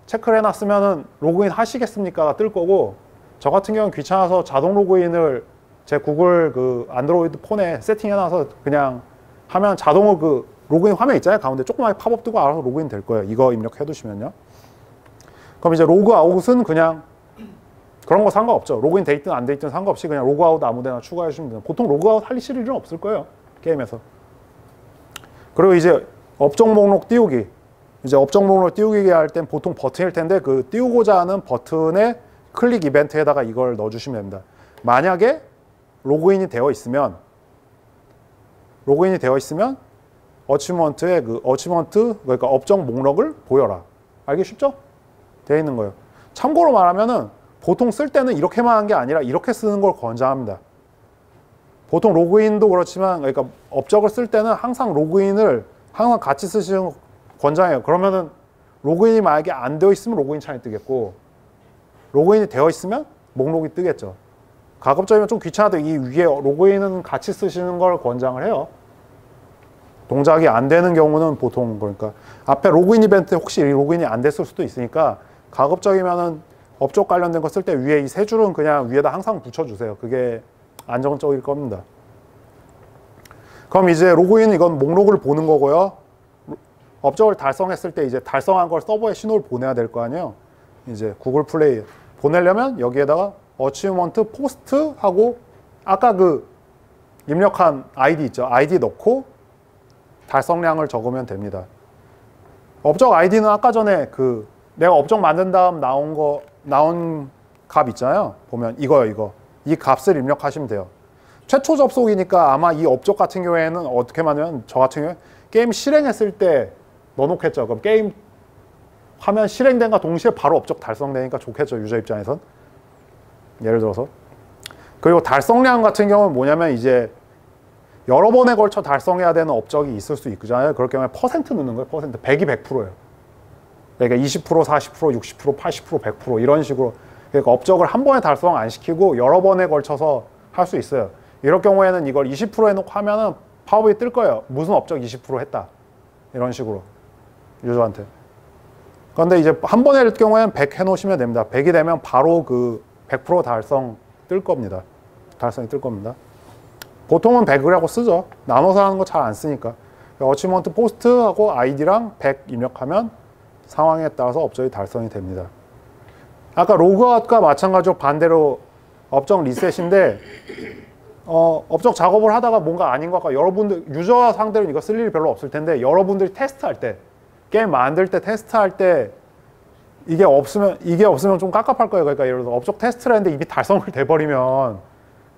체크를 해놨으면은 로그인 하시겠습니까? 뜰 거고, 저 같은 경우는 귀찮아서 자동 로그인을 제 구글 그 안드로이드 폰에 세팅해놔서 그냥 하면 자동으로 그 로그인 화면 있잖아요. 가운데 조그맣게 팝업 뜨고 알아서 로그인 될 거예요. 이거 입력해 두시면요. 그럼 이제 로그아웃은 그냥 그런 거 상관없죠. 로그인 돼 있든 안 돼 있든 상관없이 그냥 로그아웃 아무데나 추가해 주시면 돼요. 보통 로그아웃 할 일은 없을 거예요. 게임에서. 그리고 이제 업종 목록 띄우기. 이제 업종 목록 띄우기 할 땐 보통 버튼일 텐데 그 띄우고자 하는 버튼의 클릭 이벤트에다가 이걸 넣어주시면 됩니다. 만약에 로그인이 되어 있으면 어치먼트의 그 어치먼트 그러니까 업종 목록을 보여라. 알기 쉽죠? 되어 있는 거예요. 참고로 말하면은 보통 쓸 때는 이렇게만 한 게 아니라 이렇게 쓰는 걸 권장합니다. 보통 로그인도 그렇지만 그러니까 업적을 쓸 때는 항상 로그인을 항상 같이 쓰시는 거 권장해요. 그러면은 로그인이 만약에 안 되어 있으면 로그인 창이 뜨겠고 로그인이 되어 있으면 목록이 뜨겠죠. 가급적이면 좀 귀찮아도 이 위에 로그인은 같이 쓰시는 걸 권장을 해요. 동작이 안 되는 경우는 보통 그러니까 앞에 로그인 이벤트 혹시 로그인이 안 됐을 수도 있으니까 가급적이면은 업적 관련된 거 쓸 때 위에 이 세 줄은 그냥 위에다 항상 붙여주세요. 그게 안정적일 겁니다. 그럼 이제 로그인 이건 목록을 보는 거고요. 업적을 달성했을 때 이제 달성한 걸 서버에 신호를 보내야 될 거 아니에요. 이제 구글 플레이 보내려면 여기에다가 어치먼트 포스트 하고 아까 그 입력한 아이디 있죠. 아이디 넣고 달성량을 적으면 됩니다. 업적 아이디는 아까 전에 그 내가 업적 만든 다음 나온 값 있잖아요. 보면 이거요. 이 값을 입력하시면 돼요. 최초 접속이니까 아마 이 업적 같은 경우에는 어떻게 만들면 저 같은 경우에 게임 실행했을 때 넣어놓겠죠. 그럼 게임 화면 실행된과 동시에 바로 업적 달성되니까 좋겠죠. 유저 입장에선. 예를 들어서. 그리고 달성량 같은 경우는 뭐냐면 이제 여러 번에 걸쳐 달성해야 되는 업적이 있을 수 있잖아요. 그럴 경우에 퍼센트 넣는 거예요. 퍼센트. 100이 100%예요. 그러니까 20%, 40%, 60%, 80%, 100% 이런 식으로 그러니까 업적을 한 번에 달성 안 시키고 여러 번에 걸쳐서 할 수 있어요. 이럴 경우에는 이걸 20% 해놓고 하면은 파워비 뜰 거예요. 무슨 업적 20% 했다. 이런 식으로 유저한테. 그런데 이제 한 번에 할 경우에는 100 해놓으시면 됩니다. 100이 되면 바로 그 100% 달성 뜰 겁니다. 달성이 뜰 겁니다. 보통은 100이라고 쓰죠. 나눠서 하는 거 잘 안 쓰니까. 어치먼트 포스트하고 아이디랑 100 입력하면 상황에 따라서 업적이 달성이 됩니다. 아까 로그아웃과 마찬가지로 반대로 업적 리셋인데 업적 작업을 하다가 뭔가 아닌 것 같고 여러분들 유저 상대로 이거 쓸 일이 별로 없을 텐데 여러분들이 테스트할 때 게임 만들 때 테스트할 때 이게 없으면 좀 깝깝할 거예요. 그러니까 예를 들어 업적 테스트를 했는데 이미 달성을 돼버리면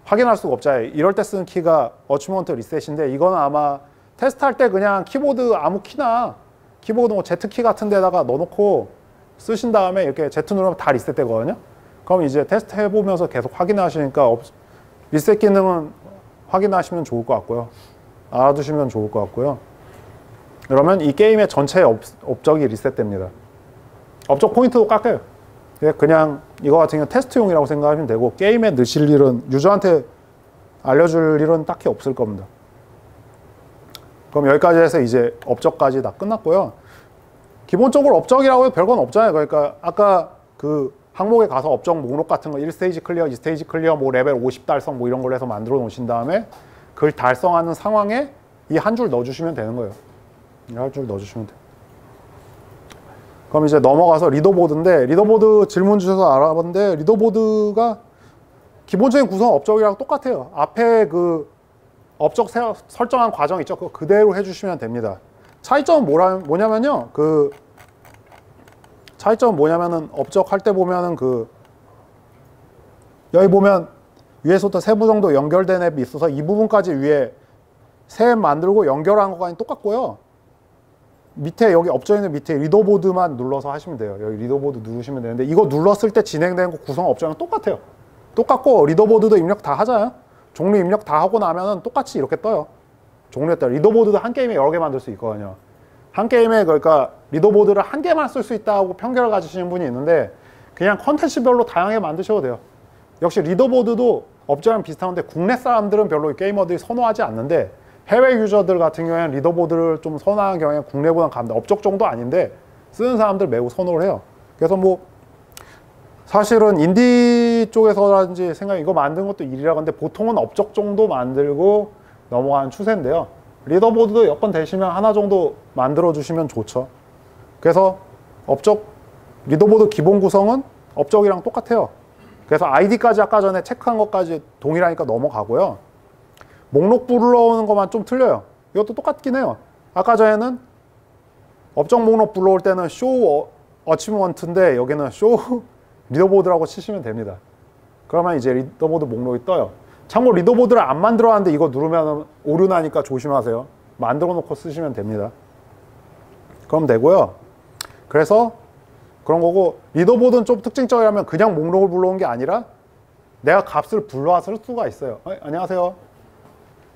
확인할 수가 없잖아요. 이럴 때 쓰는 키가 어치먼트 리셋인데 이거는 아마 테스트할 때 그냥 키보드 아무 키나 키보드 뭐 Z키 같은 데다가 넣어놓고 쓰신 다음에 이렇게 Z 누르면 다 리셋 되거든요. 그럼 이제 테스트 해보면서 계속 확인하시니까 리셋 기능은 확인하시면 좋을 것 같고요. 알아두시면 좋을 것 같고요. 그러면 이 게임의 전체 업적이 리셋됩니다. 업적 포인트도 깎여요. 그냥 이거 같은 경우는 테스트용이라고 생각하시면 되고 게임에 넣으실 일은 유저한테 알려줄 일은 딱히 없을 겁니다. 그럼 여기까지 해서 이제 업적까지 다 끝났고요. 기본적으로 업적이라고 해도 별건 없잖아요. 그러니까 아까 그 항목에 가서 업적 목록 같은 거 1스테이지 클리어, 2스테이지 클리어, 뭐 레벨 50 달성 뭐 이런 걸 해서 만들어 놓으신 다음에 그걸 달성하는 상황에 이 한 줄 넣어주시면 되는 거예요. 이 한 줄 넣어주시면 돼요. 그럼 이제 넘어가서 리더보드인데 리더보드 질문 주셔서 알아봤는데 리더보드가 기본적인 구성 업적이랑 똑같아요. 앞에 그 업적 설정한 과정 있죠. 그거 그대로 해주시면 됩니다. 차이점은 뭐냐면요. 그 차이점은 뭐냐면은 업적 할 때 보면은 그 여기 보면 위에서부터 세부 정도 연결된 앱이 있어서 이 부분까지 위에 새 앱 만들고 연결한 거가 똑같고요. 밑에 여기 업적 있는 밑에 리더보드만 눌러서 하시면 돼요. 여기 리더보드 누르시면 되는데 이거 눌렀을 때 진행되는 거 구성 업적은 똑같아요. 똑같고 리더보드도 입력 다 하잖아요. 종류 입력 다 하고 나면은 똑같이 이렇게 떠요. 종류에 따라 리더보드도 한 게임에 여러 개 만들 수 있거든요. 한 게임에 그러니까 리더보드를 한 개만 쓸 수 있다고 편견을 가지시는 분이 있는데 그냥 컨텐츠별로 다양하게 만드셔도 돼요. 역시 리더보드도 업적이랑 비슷한데 국내 사람들은 별로 게이머들이 선호하지 않는데 해외 유저들 같은 경우에는 리더보드를 좀 선호하는 경우에는 국내보다는 갑니다. 업적 정도 아닌데 쓰는 사람들 매우 선호를 해요. 그래서 뭐 사실은 인디 쪽에서라든지 생각이 이거 만든 것도 일이라 근데 보통은 업적 정도 만들고 넘어가는 추세인데요. 리더보드도 여건 되시면 하나 정도 만들어 주시면 좋죠. 그래서 업적 리더보드 기본 구성은 업적이랑 똑같아요. 그래서 아이디까지 아까 전에 체크한 것까지 동일하니까 넘어가고요. 목록 불러오는 것만 좀 틀려요. 이것도 똑같긴 해요. 아까 전에는 업적 목록 불러올 때는 show achievement인데 여기는 show 리더보드라고 치시면 됩니다. 그러면 이제 리더보드 목록이 떠요. 참고로 리더보드를 안 만들어놨는데 이거 누르면 오류 나니까 조심하세요. 만들어 놓고 쓰시면 됩니다. 그럼 되고요. 그래서 그런 거고, 리더보드는 좀 특징적이라면 그냥 목록을 불러온 게 아니라 내가 값을 불러와서 쓸 수가 있어요. 안녕하세요.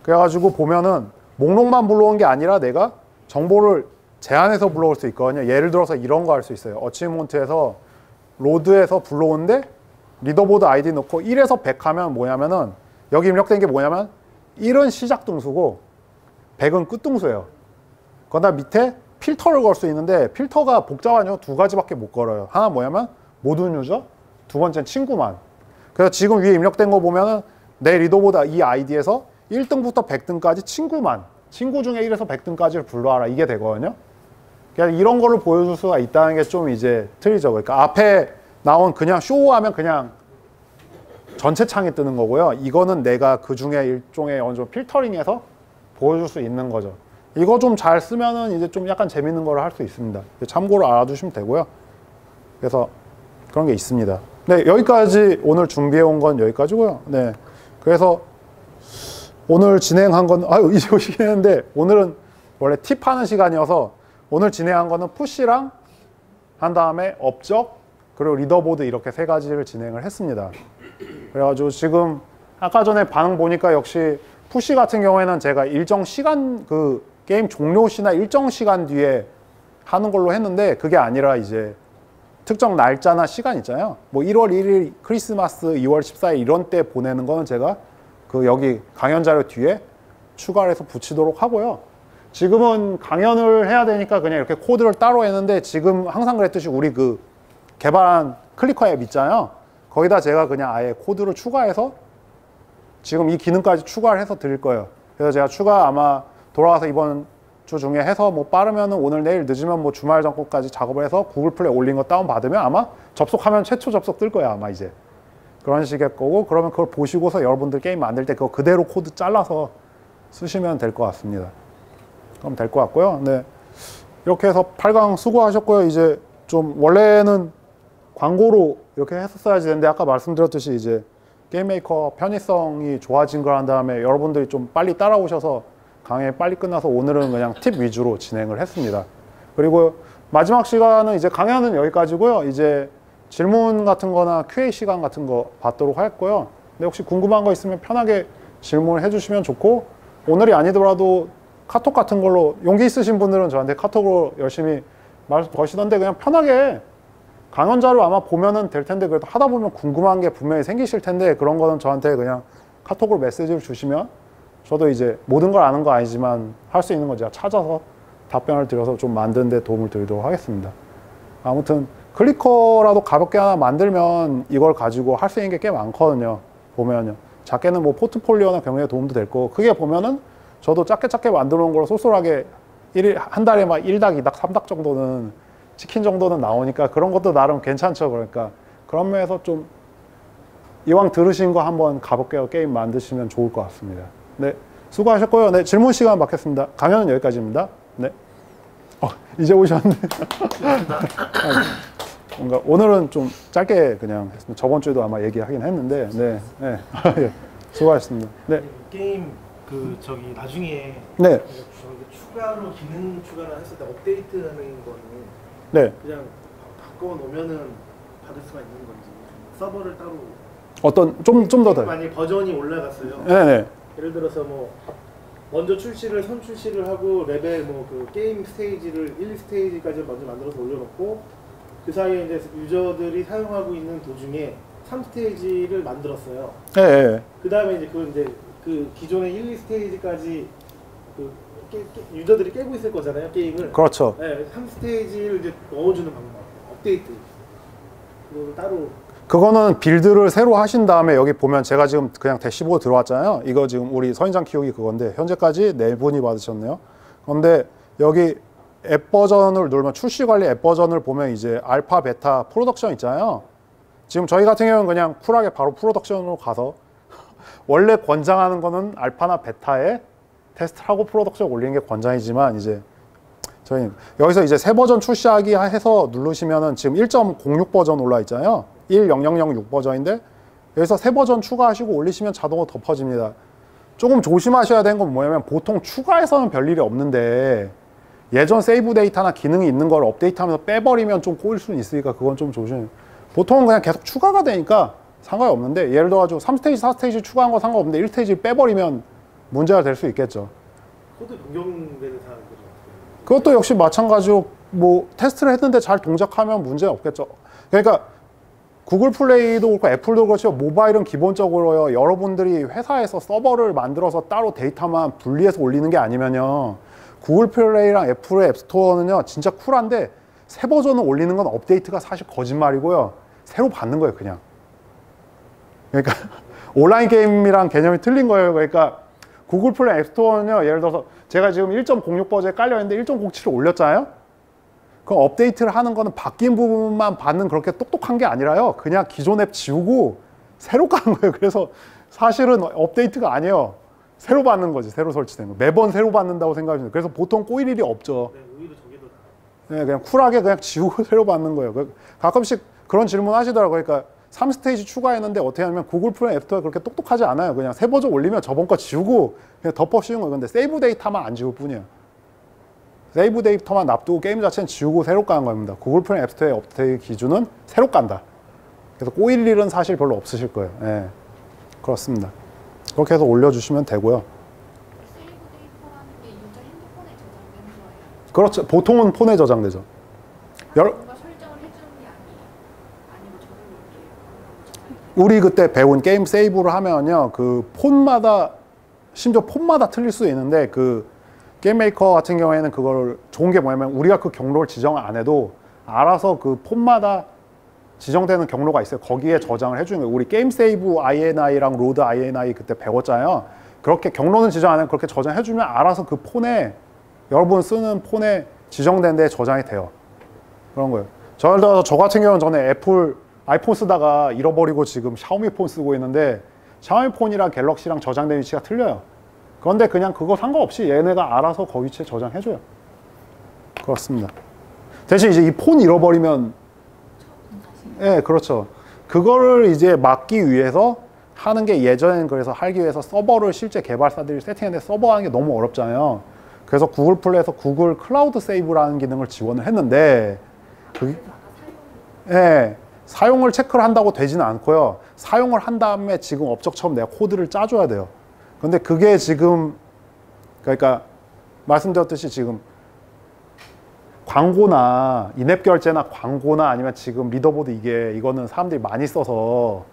그래가지고 보면은 목록만 불러온 게 아니라 내가 정보를 제한해서 불러올 수 있거든요. 예를 들어서 이런 거 할 수 있어요. 어치먼트에서 로드에서 불러오는데 리더보드 아이디 넣고 1에서 100 하면 뭐냐면은 여기 입력된 게 뭐냐면 1은 시작 등수고 100은 끝 등수예요. 그다음 밑에 필터를 걸 수 있는데 필터가 복잡하죠. 두 가지밖에 못 걸어요. 하나 뭐냐면 모든 유저, 두 번째는 친구만. 그래서 지금 위에 입력된 거 보면은 내 리더보드 이 아이디에서 1등부터 100등까지 친구만, 친구 중에 1에서 100등까지를 불러와라, 이게 되거든요. 그러니까 이런 거를 보여줄 수가 있다는 게 좀 이제 틀리죠. 그러니까 앞에 나온 그냥 쇼하면 그냥 전체 창이 뜨는 거고요. 이거는 내가 그 중에 일종의 어느 정도 필터링해서 보여줄 수 있는 거죠. 이거 좀 잘 쓰면은 이제 좀 약간 재밌는 걸 할 수 있습니다. 참고로 알아두시면 되고요. 그래서 그런 게 있습니다. 네, 여기까지 오늘 준비해 온 건 여기까지고요. 네, 그래서 오늘 진행한 건 이제 오시긴 했는데 오늘은 원래 팁하는 시간이어서 오늘 진행한 거는 푸시랑 한 다음에 업적 그리고 리더보드 이렇게 세 가지를 진행을 했습니다. 그래가지고 지금 아까 전에 반응 보니까 역시 푸시 같은 경우에는 제가 일정 시간 그 게임 종료 시나 일정 시간 뒤에 하는 걸로 했는데 그게 아니라 이제 특정 날짜나 시간 있잖아요. 뭐 1월 1일 크리스마스, 2월 14일 이런 때 보내는 거는 제가 그 여기 강연 자료 뒤에 추가를 해서 붙이도록 하고요. 지금은 강연을 해야 되니까 그냥 이렇게 코드를 따로 했는데 지금 항상 그랬듯이 우리 그 개발한 클리커 앱 있잖아요. 거기다 제가 그냥 아예 코드를 추가해서 지금 이 기능까지 추가를 해서 드릴 거예요. 그래서 제가 추가 아마 돌아와서 이번 주 중에 해서 뭐 빠르면은 오늘 내일 늦으면 뭐 주말 전까지 작업을 해서 구글 플레이 올린 거 다운 받으면 아마 접속하면 최초 접속 뜰 거야 아마 이제. 그런 식의 거고 그러면 그걸 보시고서 여러분들 게임 만들 때 그거 그대로 코드 잘라서 쓰시면 될 것 같습니다. 그럼 될 것 같고요. 네. 이렇게 해서 8강 수고하셨고요. 이제 좀 원래는 광고로 이렇게 했었어야지 되는데 아까 말씀드렸듯이 이제 게임 메이커 편의성이 좋아진 걸 한 다음에 여러분들이 좀 빨리 따라오셔서 강의 빨리 끝나서 오늘은 그냥 팁 위주로 진행을 했습니다. 그리고 마지막 시간은 이제 강연은 여기까지고요. 이제 질문 같은 거나 QA 시간 같은 거 받도록 할 거예요. 근데 혹시 궁금한 거 있으면 편하게 질문을 해주시면 좋고 오늘이 아니더라도 카톡 같은 걸로 용기 있으신 분들은 저한테 카톡으로 열심히 말 거시던데 그냥 편하게 강연 자료 아마 보면은 될 텐데 그래도 하다 보면 궁금한 게 분명히 생기실 텐데 그런 거는 저한테 그냥 카톡으로 메시지를 주시면 저도 이제 모든 걸 아는 거 아니지만 할 수 있는 거 제가 찾아서 답변을 드려서 좀 만드는 데 도움을 드리도록 하겠습니다. 아무튼 클리커라도 가볍게 하나 만들면 이걸 가지고 할 수 있는 게 꽤 많거든요. 보면요. 작게는 뭐 포트폴리오나 경영에 도움도 될 거고 크게 보면은 저도 작게 만들어 놓은 걸 쏠쏠하게 한 달에 막 1닭, 2닭, 3닭 정도는 치킨 정도는 나오니까 그런 것도 나름 괜찮죠. 그러니까 그런 면에서 좀 이왕 들으신 거 한번 가볍게 게임 만드시면 좋을 것 같습니다. 네, 수고하셨고요. 네, 질문 시간 받겠습니다. 강연은 여기까지입니다. 네. 이제 오셨네. 뭔가 오늘은 좀 짧게 그냥 했습니다. 저번 주에도 아마 얘기하긴 했는데, 네, 네. 예, 수고하셨습니다. 네. 게임 저기 나중에 네. 추가로 기능 추가를 했을 때 업데이트하는 거는 네. 그냥 바꿔 놓으면은 받을 수가 있는 건지 서버를 따로 어떤 좀 더 만약 버전이 올라갔어요. 네네. 예를 들어서 뭐 먼저 선 출시를 하고 레벨 뭐 그 게임 스테이지를 1, 2스테이지까지 먼저 만들어서 올려놓고 그 사이에 이제 유저들이 사용하고 있는 도중에 3스테이지를 만들었어요. 네. 그 다음에 이제 그 기존의 1, 2스테이지까지 그 유저들이 깨고 있을 거잖아요, 게임을. 그렇죠. 네, 3스테이지를 이제 넣어주는 방법, 업데이트. 그거 따로. 그거는 빌드를 새로 하신 다음에 여기 보면 제가 지금 그냥 대시보드 들어왔잖아요. 이거 지금 우리 서인장 키우기 그건데 현재까지 4분이 받으셨네요. 그런데 여기 앱 버전을 누르면 출시 관리 앱 버전을 보면 이제 알파, 베타, 프로덕션 있잖아요. 지금 저희 같은 경우는 그냥 쿨하게 바로 프로덕션으로 가서 원래 권장하는 거는 알파나 베타에 테스트를 하고 프로덕션 올리는 게 권장이지만 이제 저희 여기서 이제 새 버전 출시하기 해서 누르시면은 지금 1.06 버전 올라 있잖아요. 1.0006 버전인데 여기서 새 버전 추가하시고 올리시면 자동으로 덮어집니다. 조금 조심하셔야 되는 건 뭐냐면 보통 추가해서는 별일이 없는데 예전 세이브 데이터나 기능이 있는 걸 업데이트하면서 빼버리면 좀 꼬일 수는 있으니까 그건 좀 조심해요. 보통은 그냥 계속 추가가 되니까 상관이 없는데 예를 들어가지고 3스테이지, 4스테이지 추가한 거 상관없는데 1스테이지 빼버리면 문제가 될 수 있겠죠. 코드 변경되는 사항들은 그것도 역시 마찬가지로 뭐 테스트를 했는데 잘 동작하면 문제 없겠죠. 그러니까 구글 플레이도 그렇고 애플도 그렇죠. 모바일은 기본적으로요. 여러분들이 회사에서 서버를 만들어서 따로 데이터만 분리해서 올리는 게 아니면요. 구글 플레이랑 애플의 앱스토어는요. 진짜 쿨한데 새 버전을 올리는 건 업데이트가 사실 거짓말이고요. 새로 받는 거예요, 그냥. 그러니까 온라인 게임이랑 개념이 틀린 거예요. 그러니까 구글 플레이 앱스토어는요. 예를 들어서 제가 지금 1.06 버전에 깔려 있는데 1.07을 올렸잖아요. 그럼 업데이트를 하는 거는 바뀐 부분만 받는 그렇게 똑똑한 게 아니라요. 그냥 기존 앱 지우고 새로 까는 거예요. 그래서 사실은 업데이트가 아니에요. 새로 받는 거지. 새로 설치된 거. 매번 새로 받는다고 생각하시면 그래서 보통 꼬일 일이 없죠. 네, 오히려 저게 더 네, 그냥 쿨하게 그냥 지우고 새로 받는 거예요. 가끔씩 그런 질문 하시더라고요. 그러니까 3스테이지 추가했는데 어떻게 하냐면 구글 플레이 앱스토어가 그렇게 똑똑하지 않아요. 그냥 새 버전 올리면 저번 거 지우고 그냥 덮어 씌운 거예요. 근데 세이브 데이터만 안 지울 뿐이에요. 세이브 데이터만 놔두고 게임 자체는 지우고 새로 까는 겁니다. 구글 플레이 앱스토어의 업데이트 기준은 새로 깐다. 그래서 꼬일 일은 사실 별로 없으실 거예요. 예, 그렇습니다. 그렇게 해서 올려주시면 되고요. 세이브 데이터라는 게 유저 핸드폰에 저장되는 거예요? 그렇죠. 보통은 폰에 저장되죠. 뭔가 설정을 해주는 게 아니고 저절로 이렇게 우리 그때 배운 게임 세이브를 하면요. 그 폰마다 심지어 폰마다 틀릴 수 있는데 그 게임 메이커 같은 경우에는 그걸 좋은 게 뭐냐면 우리가 그 경로를 지정을 안 해도 알아서 그 폰마다 지정되는 경로가 있어요. 거기에 저장을 해주는 거예요. 우리 게임 세이브 INI랑 로드 INI 그때 배웠잖아요. 그렇게 경로는 지정 안 해도 그렇게 저장해주면 알아서 그 폰에 여러분 쓰는 폰에 지정된 데에 저장이 돼요. 그런 거예요. 저 같은 경우는 전에 애플 아이폰 쓰다가 잃어버리고 지금 샤오미 폰 쓰고 있는데 샤오미 폰이랑 갤럭시랑 저장된 위치가 틀려요. 그런데 그냥 그거 상관없이 얘네가 알아서 그 위치에 저장해줘요. 그렇습니다. 대신 이제 이 폰 잃어버리면 예, 그렇죠. 그거를 이제 막기 위해서 하는 게 예전엔 그래서 하기 위해서 서버를 실제 개발사들이 세팅했는데 서버 하는 게 너무 어렵잖아요. 그래서 구글 플레이에서 구글 클라우드 세이브라는 기능을 지원을 했는데 예, 사용을 체크를 한다고 되지는 않고요. 사용을 한 다음에 지금 업적처럼 내가 코드를 짜줘야 돼요. 근데 그게 지금 그러니까 말씀드렸듯이 지금 광고나 인앱 결제나 광고나 아니면 지금 리더보드 이거는 사람들이 많이 써서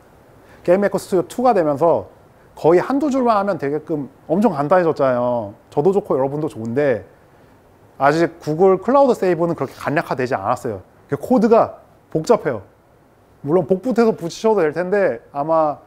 게임 메이커 스튜디오 2가 되면서 거의 한두 줄만 하면 되게끔 엄청 간단해졌잖아요. 저도 좋고 여러분도 좋은데 아직 구글 클라우드 세이브는 그렇게 간략화되지 않았어요. 코드가 복잡해요. 물론 복붙해서 붙이셔도 될 텐데 아마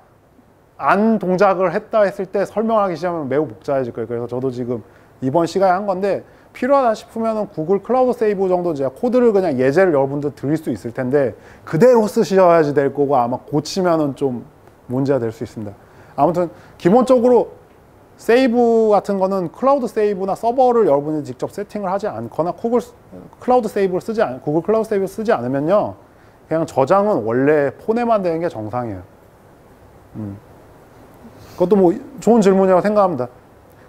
안 동작을 했다 했을 때 설명하기 시작하면 매우 복잡해질 거예요. 그래서 저도 지금 이번 시간에 한 건데 필요하다 싶으면 구글 클라우드 세이브 정도 제가 코드를 그냥 예제를 여러분들 드릴 수 있을 텐데 그대로 쓰셔야지 될 거고 아마 고치면은 좀 문제가 될 수 있습니다. 아무튼 기본적으로 세이브 같은 거는 클라우드 세이브나 서버를 여러분이 직접 세팅을 하지 않거나 구글 클라우드 세이브를 쓰지 않으면요. 그냥 저장은 원래 폰에만 되는 게 정상이에요. 그것도 뭐 좋은 질문이라고 생각합니다.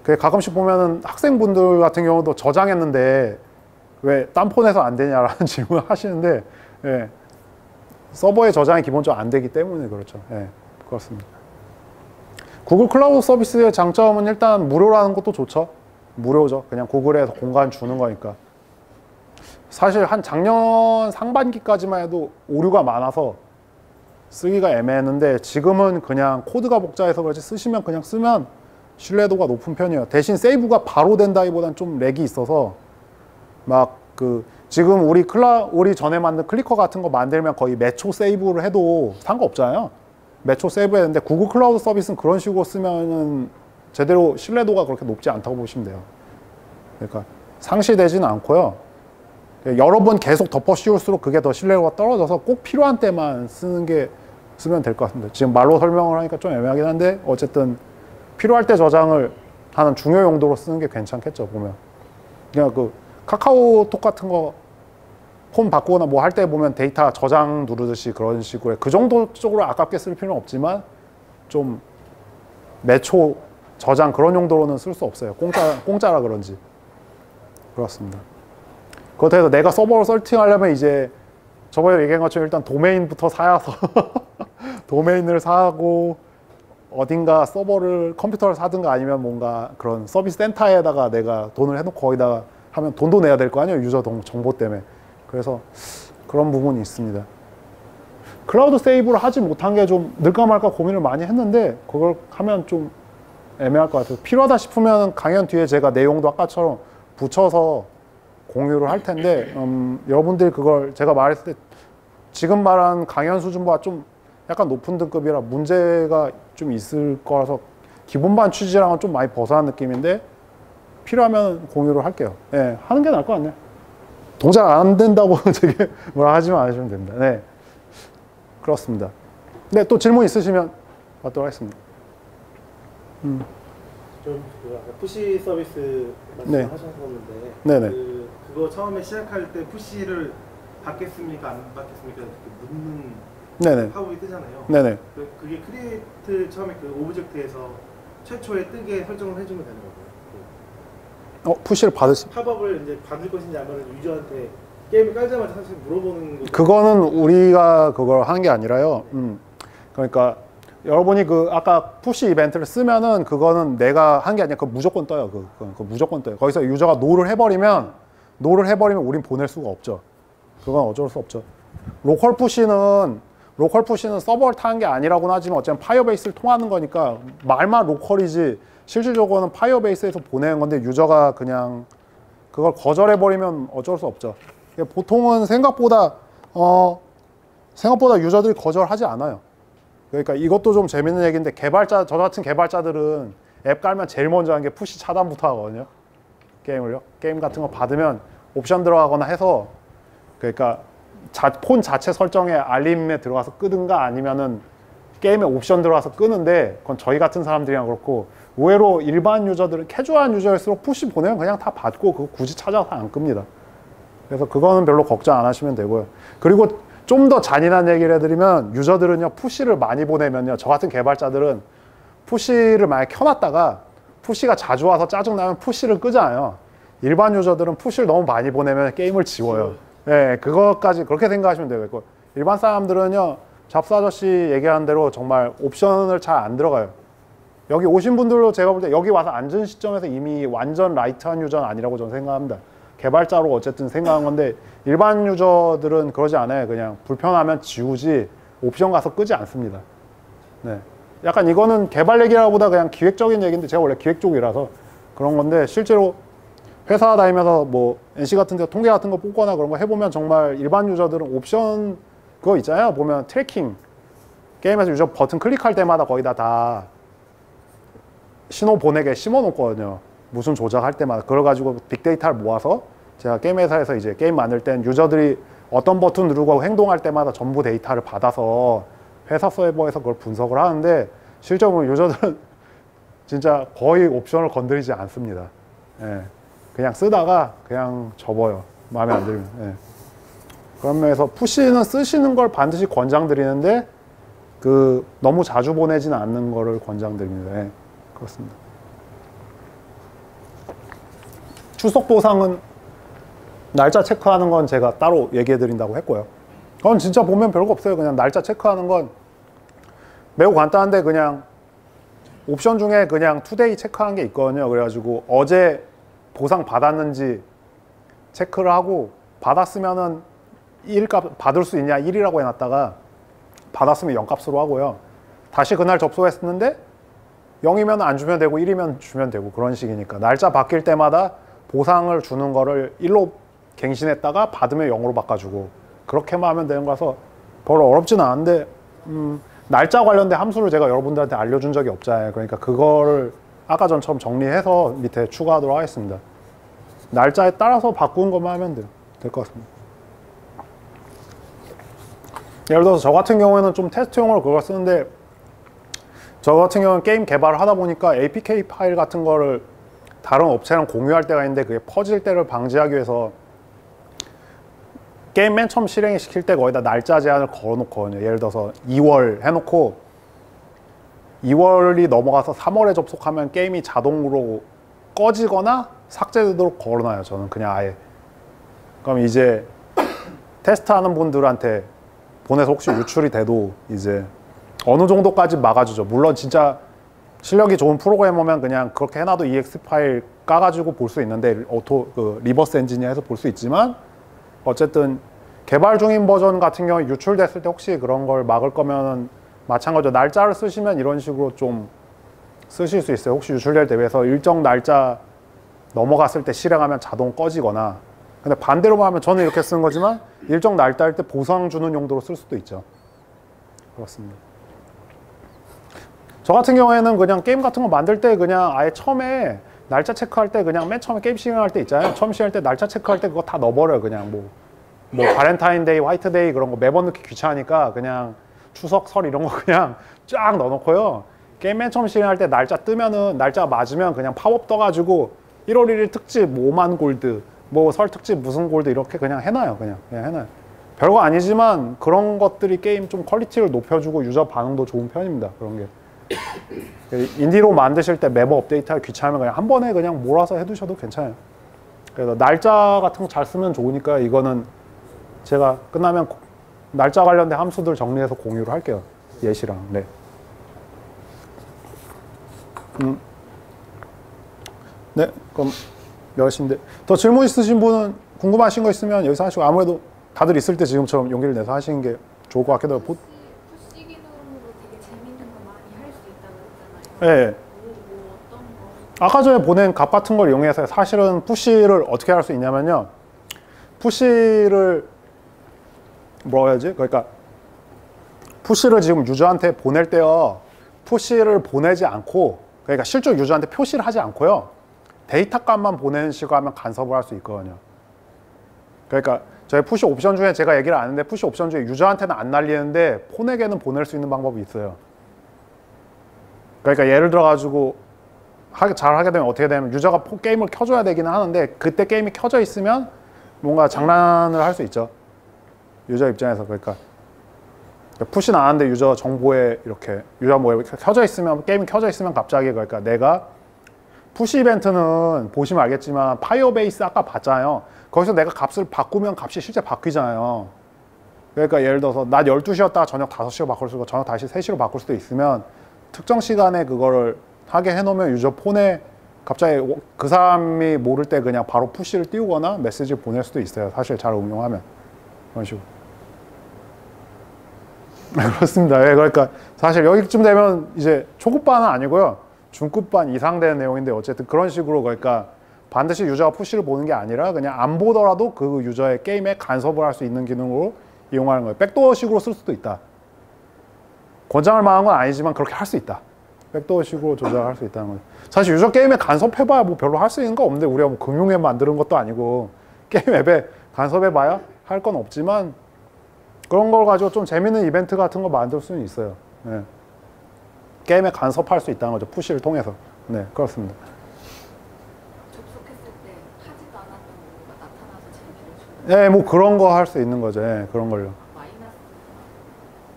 가끔씩 보면은 학생분들 같은 경우도 저장했는데 왜 딴 폰에서 안 되냐라는 질문을 하시는데 예, 서버에 저장이 기본적으로 안 되기 때문에 그렇죠. 예, 그렇습니다. 구글 클라우드 서비스의 장점은 일단 무료라는 것도 좋죠. 무료죠. 그냥 구글에서 공간 주는 거니까. 사실 한 작년 상반기까지만 해도 오류가 많아서 쓰기가 애매했는데 지금은 그냥 코드가 복잡해서 그렇지 쓰시면 그냥 쓰면 신뢰도가 높은 편이에요. 대신 세이브가 바로 된다기보다는 좀 렉이 있어서 막 지금 우리 전에 만든 클리커 같은 거 만들면 거의 몇 초 세이브를 해도 상관없잖아요. 몇 초 세이브 했는데 구글 클라우드 서비스는 그런 식으로 쓰면은 제대로 신뢰도가 그렇게 높지 않다고 보시면 돼요. 그러니까 상시되지는 않고요. 여러 번 계속 덮어 씌울수록 그게 더 신뢰도가 떨어져서 꼭 필요한 때만 쓰는 게 쓰면 될 것 같습니다. 지금 말로 설명을 하니까 좀 애매하긴 한데 어쨌든 필요할 때 저장을 하는 중요 용도로 쓰는 게 괜찮겠죠. 보면 그냥 그 카카오톡 같은 거 폰 바꾸거나 뭐 할 때 보면 데이터 저장 누르듯이 그런 식으로 그 정도 쪽으로 아깝게 쓸 필요는 없지만 좀 매초 저장 그런 용도로는 쓸 수 없어요. 공짜라 그런지. 그렇습니다. 그렇다 해서 내가 서버를 설팅하려면 이제 저번에 얘기한 것처럼 일단 도메인부터 사야서 도메인을 사고 어딘가 서버를 컴퓨터를 사든가 아니면 뭔가 그런 서비스 센터에다가 내가 돈을 해놓고 거기다가 하면 돈도 내야 될 거 아니에요. 유저 정보 때문에. 그래서 그런 부분이 있습니다. 클라우드 세이브를 하지 못한 게 좀 늘까 말까 고민을 많이 했는데 그걸 하면 좀 애매할 것 같아요. 필요하다 싶으면 강연 뒤에 제가 내용도 아까처럼 붙여서 공유를 할 텐데 여러분들이 그걸 제가 말했을 때 지금 말한 강연 수준보다 좀 약간 높은 등급이라 문제가 좀 있을 거라서 기본반 취지랑은 좀 많이 벗어난 느낌인데 필요하면 공유를 할게요. 네, 하는 게 나을 것 같네요. 동작 안 된다고 되게 뭐라 하지만 않으시면 됩니다. 네, 그렇습니다. 네, 또 질문 있으시면 받도록 하겠습니다. 좀 푸시 서비스 네. 말씀하셨었는데 네네. 그거 처음에 시작할 때 푸시를 받겠습니까 안 받겠습니까 이렇게 묻는 네네. 팝업이 뜨잖아요. 네네. 그게 크리에이트 처음에 그 오브젝트에서 최초에 뜨게 설정을 해주면 되는 거고요. 푸시를 받으시. 팝업을 이제 받을 것인지 아니면 유저한테 게임을 깔자마자 사실 물어보는 거. 그거는 우리가 그걸 하는 게 아니라요. 그러니까 여러분이 그 아까 푸시 이벤트를 쓰면은 그거는 내가 한 게 아니라 그 무조건 떠요. 그 무조건 떠요. 거기서 유저가 노를 해버리면 우린 보낼 수가 없죠. 그건 어쩔 수 없죠. 로컬 푸시는 서버를 타는 게 아니라고는 하지만 어쨌든 파이어베이스를 통하는 거니까 말만 로컬이지 실질적으로는 파이어베이스에서 보내는 건데 유저가 그냥 그걸 거절해버리면 어쩔 수 없죠. 보통은 생각보다 유저들이 거절하지 않아요. 그러니까 이것도 좀 재밌는 얘기인데 저 같은 개발자들은 앱 깔면 제일 먼저 하는 게 푸시 차단부터 하거든요. 게임 같은 거 받으면 옵션 들어가거나 해서 그러니까 폰 자체 설정에 알림에 들어가서 끄든가 아니면은 게임에 옵션 들어가서 끄는데 그건 저희 같은 사람들이랑 그렇고 의외로 일반 유저들은 캐주얼한 유저일수록 푸시 보내면 그냥 다 받고 그거 굳이 찾아서 안 끕니다. 그래서 그거는 별로 걱정 안 하시면 되고요. 그리고 좀 더 잔인한 얘기를 해드리면 유저들은요 푸시를 많이 보내면요 저 같은 개발자들은 푸시를 만약에 켜놨다가 푸시가 자주 와서 짜증나면 푸시를 끄잖아요. 일반 유저들은 푸시를 너무 많이 보내면 게임을 지워요. 네, 그것까지 그렇게 생각하시면 되고 일반 사람들은요 잡스 아저씨 얘기한 대로 정말 옵션을 잘 안 들어가요. 여기 오신 분들도 제가 볼 때 여기 와서 앉은 시점에서 이미 완전 라이트한 유저는 아니라고 저는 생각합니다. 개발자로 어쨌든 생각한 건데 일반 유저들은 그러지 않아요. 그냥 불편하면 지우지 옵션 가서 끄지 않습니다. 네. 약간 이거는 개발 얘기라보다 그냥 기획적인 얘기인데 제가 원래 기획 쪽이라서 그런 건데 실제로 회사 다니면서 뭐 NC 같은 데 통계 같은 거 뽑거나 그런 거 해보면 정말 일반 유저들은 옵션 그거 있잖아요. 보면 트래킹 게임에서 유저 버튼 클릭할 때마다 거기다 다 신호 보내게 심어 놓거든요. 무슨 조작할 때마다 그래가지고 빅데이터를 모아서 제가 게임 회사에서 이제 게임 만들 땐 유저들이 어떤 버튼 누르고 행동할 때마다 전부 데이터를 받아서 회사 서버에서 그걸 분석을 하는데 실제로 유저들은 진짜 거의 옵션을 건드리지 않습니다. 예. 그냥 쓰다가 그냥 접어요. 마음에 안 들면. 예. 그런 면에서 푸시는 쓰시는 걸 반드시 권장드리는데 너무 자주 보내지는 않는 거를 권장드립니다. 예. 그렇습니다. 출석 보상은 날짜 체크하는 건 제가 따로 얘기해 드린다고 했고요. 그건 진짜 보면 별거 없어요. 그냥 날짜 체크하는 건 매우 간단한데 그냥 옵션 중에 그냥 투데이 체크한 게 있거든요. 그래가지고 어제 보상 받았는지 체크를 하고 받았으면은 1값 받을 수 있냐 1이라고 해놨다가 받았으면 0값으로 하고요. 다시 그날 접속했는데 0이면 안 주면 되고 1이면 주면 되고 그런 식이니까 날짜 바뀔 때마다 보상을 주는 거를 1로 갱신했다가 받으면 0으로 바꿔주고 그렇게만 하면 되는 거라서 별로 어렵지는 않은데 날짜 관련된 함수를 제가 여러분들한테 알려준 적이 없잖아요. 그러니까 그거를 아까 전처럼 정리해서 밑에 추가하도록 하겠습니다. 날짜에 따라서 바꾸는 것만 하면 될 것 같습니다. 예를 들어서 저 같은 경우에는 좀 테스트용으로 그걸 쓰는데, 저 같은 경우는 게임 개발을 하다 보니까 APK 파일 같은 거를 다른 업체랑 공유할 때가 있는데, 그게 퍼질 때를 방지하기 위해서 게임 맨 처음 실행 시킬 때 거기다 날짜 제한을 걸어 놓거든요. 예를 들어서 2월 해놓고 2월이 넘어가서 3월에 접속하면 게임이 자동으로 꺼지거나 삭제되도록 걸어놔요. 저는 그냥 아예. 그럼 이제 테스트하는 분들한테 보내서 혹시 유출이 돼도 이제 어느 정도까지 막아주죠. 물론 진짜 실력이 좋은 프로그래머면 그냥 그렇게 해놔도 EX 파일 까가지고 볼 수 있는데, 리버스 엔지니어 해서 볼 수 있지만, 어쨌든 개발 중인 버전 같은 경우에 유출됐을 때 혹시 그런 걸 막을 거면 마찬가지로 날짜를 쓰시면 이런 식으로 좀 쓰실 수 있어요. 혹시 유출될 때 위해서 일정 날짜 넘어갔을 때 실행하면 자동 꺼지거나. 근데 반대로 하면 저는 이렇게 쓰는 거지만 일정 날짜일 때 보상 주는 용도로 쓸 수도 있죠. 그렇습니다. 저 같은 경우에는 그냥 게임 같은 거 만들 때 그냥 아예 처음에 날짜 체크할 때 그냥 맨 처음에 게임 실행할 때 있잖아요. 처음 실행할 때 날짜 체크할 때 그거 다 넣어버려요. 그냥 뭐 발렌타인데이, 화이트데이 그런 거 매번 넣기 귀찮으니까 그냥 추석, 설 이런 거 그냥 쫙 넣어놓고요. 게임 맨 처음 실행할 때 날짜 뜨면은 날짜가 맞으면 그냥 팝업 떠가지고 1월 1일 특집 뭐 5만 골드, 뭐 설 특집 무슨 골드 이렇게 그냥 해놔요. 그냥 해놔요. 별거 아니지만 그런 것들이 게임 좀 퀄리티를 높여주고 유저 반응도 좋은 편입니다. 그런 게. 인디로 만드실 때 매번 업데이트하기 귀찮으면 그냥 한 번에 그냥 몰아서 해두셔도 괜찮아요. 그래서 날짜 같은 거 잘 쓰면 좋으니까 이거는 제가 끝나면 날짜 관련된 함수들 정리해서 공유를 할게요. 예시랑. 네. 네, 그럼 몇 시인데 더 질문 있으신 분은 궁금하신 거 있으면 여기서 하시고, 아무래도 다들 있을 때 지금처럼 용기를 내서 하시는 게 좋을 것 같기도 하고. 푸시 기능으로 되게 재밌는 거 많이 할 수 있다고 했잖아요. 네. 뭐 어떤 거? 아까 전에 보낸 값 같은 걸 이용해서 사실은 푸시를 어떻게 할 수 있냐면요. 푸시를 뭐라 해야지? 그러니까 푸시를 지금 유저한테 보낼 때요. 푸시를 보내지 않고, 그러니까 실제 유저한테 표시를 하지 않고요. 데이터 값만 보내는 식으로 하면 간섭을 할 수 있거든요. 그러니까 저희 푸시 옵션 중에 제가 얘기를 안 했는데, 푸시 옵션 중에 유저한테는 안 날리는데 폰에게는 보낼 수 있는 방법이 있어요. 그러니까 예를 들어 가지고 잘 하게 되면 어떻게 되면 유저가 게임을 켜줘야 되기는 하는데, 그때 게임이 켜져 있으면 뭔가 장난을 할 수 있죠. 유저 입장에서. 그러니까 푸시는 안 하는데 유저 정보에 이렇게 유저 뭐 켜져 있으면, 게임이 켜져 있으면 갑자기, 그러니까 내가 푸시 이벤트는 보시면 알겠지만 파이어베이스 아까 봤잖아요. 거기서 내가 값을 바꾸면 값이 실제 바뀌잖아요. 그러니까 예를 들어서 낮 12시였다가 저녁 5시로 바꿀 수도 있고 저녁 다시 3시로 바꿀 수도 있으면, 특정 시간에 그거를 하게 해놓으면 유저 폰에 갑자기 그 사람이 모를 때 그냥 바로 푸시를 띄우거나 메시지를 보낼 수도 있어요. 사실 잘 응용하면. 그런 식으로. 그렇습니다. 예, 그러니까 사실 여기쯤 되면 이제 초급반은 아니고요. 중급반 이상 되는 내용인데, 어쨌든 그런 식으로, 그러니까 반드시 유저가 푸시를 보는 게 아니라 그냥 안 보더라도 그 유저의 게임에 간섭을 할 수 있는 기능으로 이용하는 거예요. 백도어식으로 쓸 수도 있다. 권장할 만한 건 아니지만 그렇게 할 수 있다. 백도어식으로 조작할 수 있다는 거예요. 사실 유저 게임에 간섭해봐야 뭐 별로 할 수 있는 거 없는데, 우리가 뭐 금융앱 만드는 것도 아니고 게임 앱에 간섭해봐야 할 건 없지만, 그런 걸 가지고 좀 재밌는 이벤트 같은 거 만들 수는 있어요. 네. 게임에 간섭할 수 있다는 거죠. 푸시를 통해서. 네, 그렇습니다. 접속했을 때 하지도 않았던 뭐가 나타나서 재미를 주는. 네, 뭐 그런 거 할 수 있는 거죠. 네, 그런 걸로. 마이너스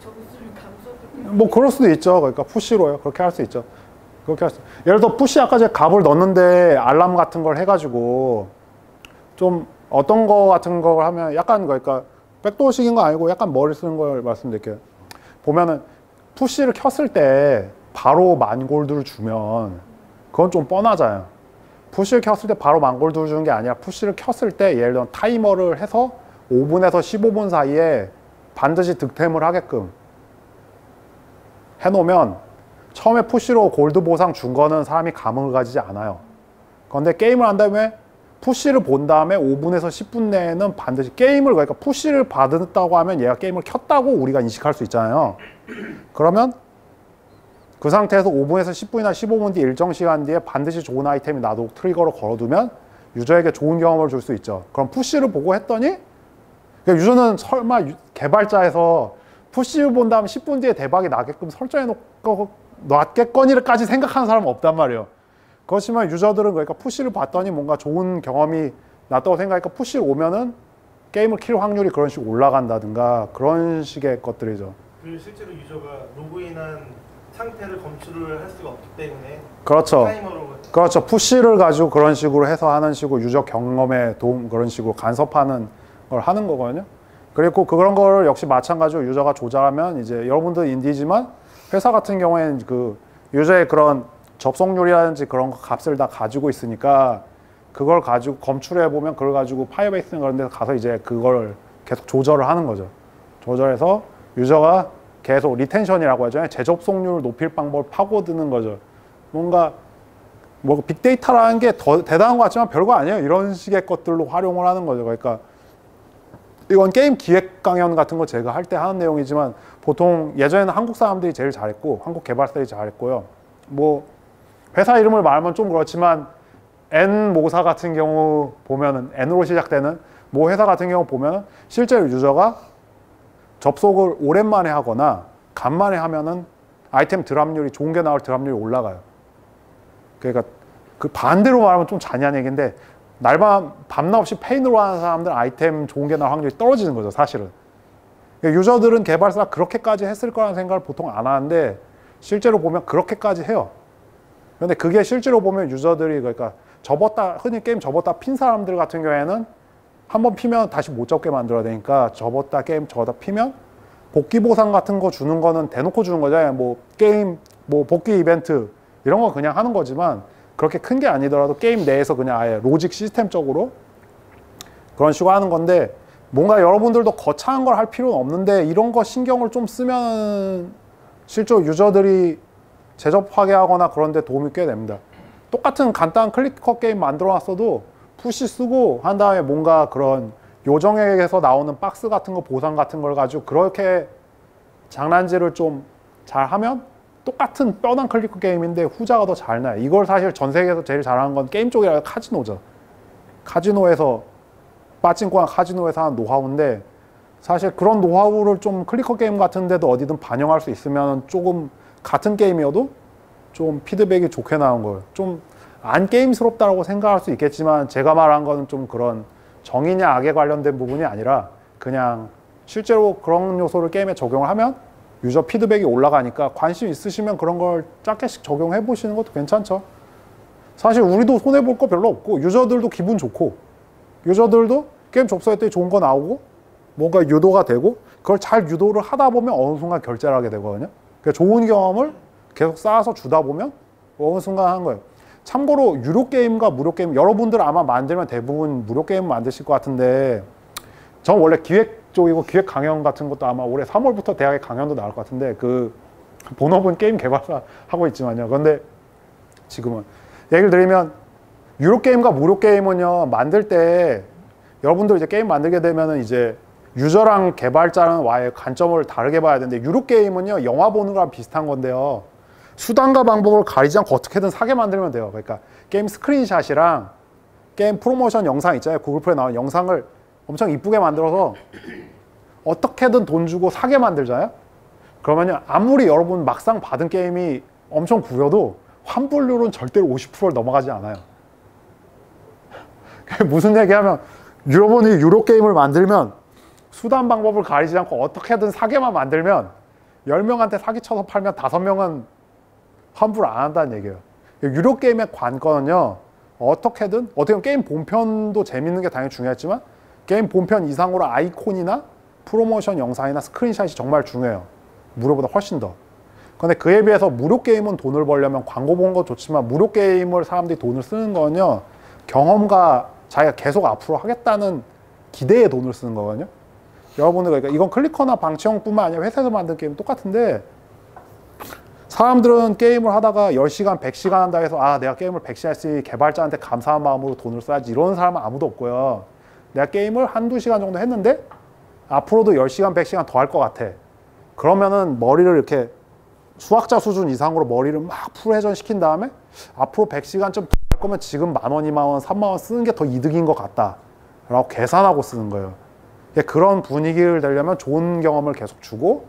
점수를 감소하기. 뭐 그럴 수도 있죠. 그러니까 푸시로요. 그렇게 할 수 있죠. 그렇게 할 수. 예를 들어 푸시 아까 제가 값을 넣었는데 알람 같은 걸 해가지고 좀 어떤 거 같은 걸 하면 약간, 그러니까 백도어식인 거 아니고 약간 머리 쓰는 걸 말씀드릴게요. 보면은 푸시를 켰을 때 바로 만골드를 주면 그건 좀 뻔하잖아요. 푸시를 켰을 때 바로 만골드를 주는 게 아니라, 푸시를 켰을 때 예를 들어 타이머를 해서 5분에서 15분 사이에 반드시 득템을 하게끔 해놓으면 처음에 푸시로 골드 보상 준 거는 사람이 감흥을 가지지 않아요. 그런데 게임을 한 다음에 푸시를 본 다음에 5분에서 10분 내에는 반드시 게임을, 그러니까 푸시를 받았다고 하면 얘가 게임을 켰다고 우리가 인식할 수 있잖아요. 그러면 그 상태에서 5분에서 10분이나 15분 뒤 일정 시간 뒤에 반드시 좋은 아이템이 나도 트리거로 걸어두면 유저에게 좋은 경험을 줄 수 있죠. 그럼 푸시를 보고 했더니, 그러니까 유저는 설마 개발자에서 푸시를 본 다음 10분 뒤에 대박이 나게끔 놨겠거니까지 생각하는 사람은 없단 말이에요. 그렇지만 유저들은 그러니까 푸시를 봤더니 뭔가 좋은 경험이 났다고 생각하니까 푸시를 오면은 게임을 킬 확률이 그런 식으로 올라간다든가 그런 식의 것들이죠. 그리고 실제로 유저가 로그인한 상태를 검출을 할 수가 없기 때문에 그렇죠. 타이머로 그렇죠. 푸시를 가지고 그런 식으로 해서 하는 식으로 유저 경험에 도움 그런 식으로 간섭하는 걸 하는 거거든요. 그리고 그런 걸 역시 마찬가지로 유저가 조작하면 이제 여러분들 인디지만 회사 같은 경우에는 그 유저의 그런 접속률이라든지 그런 거 값을 다 가지고 있으니까 그걸 가지고 검출해 보면 그걸 가지고 파이어베이스 그런 데서 가서 이제 그걸 계속 조절을 하는 거죠. 조절해서 유저가 계속 리텐션이라고 하잖아요. 재접속률을 높일 방법을 파고드는 거죠. 뭔가 뭐 빅데이터라는 게 더 대단한 것 같지만 별거 아니에요. 이런 식의 것들로 활용을 하는 거죠. 그러니까 이건 게임 기획 강연 같은 거 제가 할 때 하는 내용이지만 보통 예전에는 한국 사람들이 제일 잘했고 한국 개발사들이 잘했고요. 뭐 회사 이름을 말하면 좀 그렇지만 N 모사 같은 경우 보면은 N으로 시작되는 모 회사 같은 경우 보면은 실제로 유저가 접속을 오랜만에 하거나 간만에 하면은 아이템 드랍률이 좋은 게 나올 드랍률이 올라가요. 그러니까 그 반대로 말하면 좀 잔인한 얘기인데 밤낮 없이 페인으로 하는 사람들은 아이템 좋은 게 나올 확률이 떨어지는 거죠, 사실은. 그러니까 유저들은 개발사가 그렇게까지 했을 거라는 생각을 보통 안 하는데 실제로 보면 그렇게까지 해요. 근데 그게 실제로 보면 유저들이 그러니까 흔히 게임 접었다 핀 사람들 같은 경우에는 한번 피면 다시 못 접게 만들어야 되니까 접었다 게임 접었다 피면 복귀 보상 같은 거 주는 거는 대놓고 주는 거잖아요. 뭐 게임 뭐 복귀 이벤트 이런 거 그냥 하는 거지만 그렇게 큰 게 아니더라도 게임 내에서 그냥 아예 로직 시스템적으로 그런 식으로 하는 건데 뭔가 여러분들도 거창한 걸 할 필요는 없는데 이런 거 신경을 좀 쓰면 실제로 유저들이 재접하게 하거나 그런 데 도움이 꽤 됩니다. 똑같은 간단한 클리커 게임 만들어 놨어도 푸시 쓰고 한 다음에 뭔가 그런 요정에서 나오는 박스 같은 거 보상 같은 걸 가지고 그렇게 장난질을 좀 잘하면 똑같은 뼈난 클리커 게임인데 후자가 더 잘 나요. 이걸 사실 전 세계에서 제일 잘하는 건 게임 쪽이라 카지노죠. 카지노에서 빠진코나 카지노에서 하는 노하우인데 사실 그런 노하우를 좀 클리커 게임 같은 데도 어디든 반영할 수 있으면 조금 같은 게임이어도 좀 피드백이 좋게 나온 거예요. 좀 안 게임스럽다고 생각할 수 있겠지만 제가 말한 거는 좀 그런 정의냐 악에 관련된 부분이 아니라 그냥 실제로 그런 요소를 게임에 적용을 하면 유저 피드백이 올라가니까 관심 있으시면 그런 걸 작게씩 적용해 보시는 것도 괜찮죠. 사실 우리도 손해볼 거 별로 없고 유저들도 기분 좋고 유저들도 게임 접속했더니 좋은 거 나오고 뭔가 유도가 되고 그걸 잘 유도를 하다 보면 어느 순간 결제를 하게 되거든요. 그러니까 좋은 경험을 계속 쌓아서 주다 보면 어느 순간 하는 거예요. 참고로 유료 게임과 무료 게임 여러분들 아마 만들면 대부분 무료 게임 만드실 것 같은데 전 원래 기획 쪽이고 기획 강연 같은 것도 아마 올해 3월부터 대학에 강연도 나올 것 같은데 그 본업은 게임 개발사 하고 있지만요. 그런데 지금은 얘기를 드리면 유료 게임과 무료 게임은요 만들 때 여러분들 이제 게임 만들게 되면은 이제 유저랑 개발자와의 관점을 다르게 봐야 되는데 유료 게임은요 영화 보는 거랑 비슷한 건데요. 수단과 방법을 가리지 않고 어떻게든 사게 만들면 돼요. 그러니까 게임 스크린샷이랑 게임 프로모션 영상 있잖아요. 구글 플레이 나온 영상을 엄청 이쁘게 만들어서 어떻게든 돈 주고 사게 만들잖아요. 그러면요 아무리 여러분 막상 받은 게임이 엄청 구려도 환불률은 절대로 50%를 넘어가지 않아요. 무슨 얘기하면 여러분이 유료 게임을 만들면 수단 방법을 가리지 않고 어떻게든 사게만 만들면 10명한테 사기쳐서 팔면 5명은 환불 안 한다는 얘기예요. 유료 게임의 관건은요 어떻게 보면 게임 본편도 재밌는 게 당연히 중요했지만 게임 본편 이상으로 아이콘이나 프로모션 영상이나 스크린샷이 정말 중요해요. 무료보다 훨씬 더. 근데 그에 비해서 무료 게임은 돈을 벌려면 광고 보는 거 좋지만 무료 게임을 사람들이 돈을 쓰는 거는요 경험과 자기가 계속 앞으로 하겠다는 기대에 돈을 쓰는 거거든요. 여러분들 그러니까 이건 클리커나 방치형뿐만 아니라 회사에서 만든 게임 똑같은데 사람들은 게임을 하다가 10시간, 100시간 한다 해서 아 내가 게임을 100시간 했으니 개발자한테 감사한 마음으로 돈을 써야지 이러는 사람은 아무도 없고요. 내가 게임을 한두 시간 정도 했는데 앞으로도 10시간, 100시간 더 할 것 같아. 그러면은 머리를 이렇게 수학자 수준 이상으로 머리를 막 풀회전 시킨 다음에 앞으로 100시간쯤 더 할 거면 지금 10,000원, 20,000원, 30,000원 쓰는 게 더 이득인 것 같다 라고 계산하고 쓰는 거예요. 그런 분위기를 내려면 좋은 경험을 계속 주고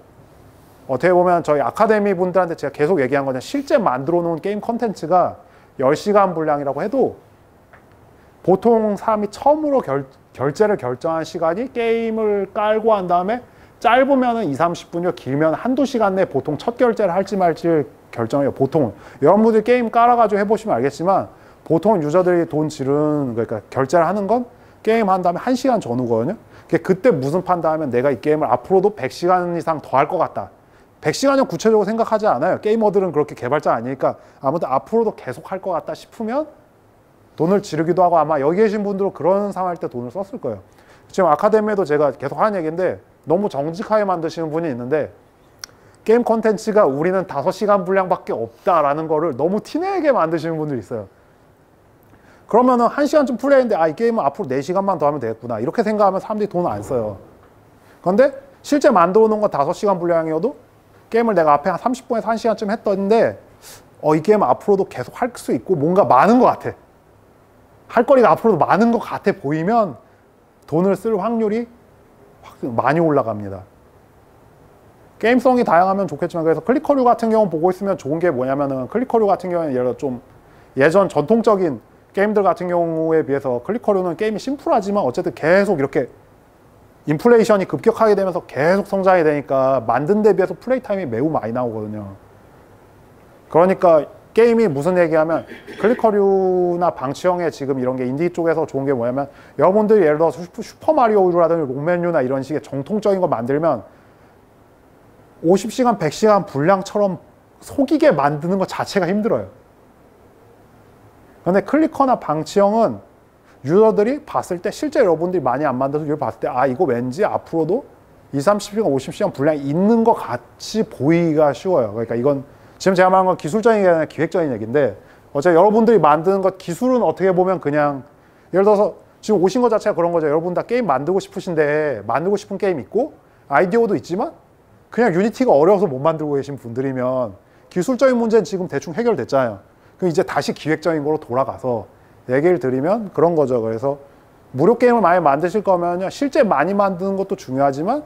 어떻게 보면 저희 아카데미 분들한테 제가 계속 얘기한 거는 실제 만들어 놓은 게임 컨텐츠가 10시간 분량이라고 해도 보통 사람이 처음으로 결제를 결정한 시간이 게임을 깔고 한 다음에 짧으면 2, 30분이요. 길면 한두 시간 내에 보통 첫 결제를 할지 말지 결정해요. 보통은. 여러분들이 게임 깔아가지고 해보시면 알겠지만 보통 유저들이 돈 지른, 그러니까 결제를 하는 건 게임 한 다음에 1시간 전후거든요. 그때 무슨 판단하면 내가 이 게임을 앞으로도 100시간 이상 더 할 것 같다. 100시간은 구체적으로 생각하지 않아요. 게이머들은 그렇게 개발자 아니니까 아무튼 앞으로도 계속 할 것 같다 싶으면 돈을 지르기도 하고 아마 여기 계신 분들은 그런 상황일 때 돈을 썼을 거예요. 지금 아카데미에도 제가 계속 하는 얘기인데 너무 정직하게 만드시는 분이 있는데 게임 콘텐츠가 우리는 5시간 분량밖에 없다라는 거를 너무 티내게 만드시는 분들이 있어요. 그러면은 1시간쯤 플레이했는데 이 게임은 앞으로 4시간만 더 하면 되겠구나. 이렇게 생각하면 사람들이 돈을 안 써요. 그런데 실제 만들어 놓은 건 5시간 분량이어도 게임을 내가 앞에 한 30분에서 1시간쯤 했던데 이 게임은 앞으로도 계속 할 수 있고 뭔가 많은 것 같아. 할 거리가 앞으로도 많은 것 같아 보이면 돈을 쓸 확률이 많이 올라갑니다. 게임성이 다양하면 좋겠지만 그래서 클리커류 같은 경우 보고 있으면 좋은 게 뭐냐면은 클리커류 같은 경우는 예를 들어 좀 예전 전통적인 게임들 같은 경우에 비해서 클리커류는 게임이 심플하지만 어쨌든 계속 이렇게 인플레이션이 급격하게 되면서 계속 성장이 되니까 만든 데 비해서 플레이 타임이 매우 많이 나오거든요. 그러니까 게임이 무슨 얘기하면 클리커류나 방치형의 지금 이런 게 인디 쪽에서 좋은 게 뭐냐면 여러분들이 예를 들어서 슈퍼마리오라든지 롱맨유나 이런 식의 정통적인 거 만들면 50시간, 100시간 분량처럼 속이게 만드는 것 자체가 힘들어요. 근데 클리커나 방치형은 유저들이 봤을 때 실제 여러분들이 많이 안 만들어서 유저 봤을 때 이거 왠지 앞으로도 20, 30시간, 50시간 분량이 있는 것 같이 보이기가 쉬워요. 그러니까 이건 지금 제가 말한 건 기술적인 게 아니라 기획적인 얘기인데 어차피 여러분들이 만드는 것 기술은 어떻게 보면 그냥 예를 들어서 지금 오신 것 자체가 그런 거죠. 여러분 다 게임 만들고 싶으신데 만들고 싶은 게임 있고 아이디어도 있지만 그냥 유니티가 어려워서 못 만들고 계신 분들이면 기술적인 문제는 지금 대충 해결됐잖아요. 그럼 이제 다시 기획적인 거로 돌아가서 얘기를 드리면 그런 거죠. 그래서 무료 게임을 많이 만드실 거면요. 실제 많이 만드는 것도 중요하지만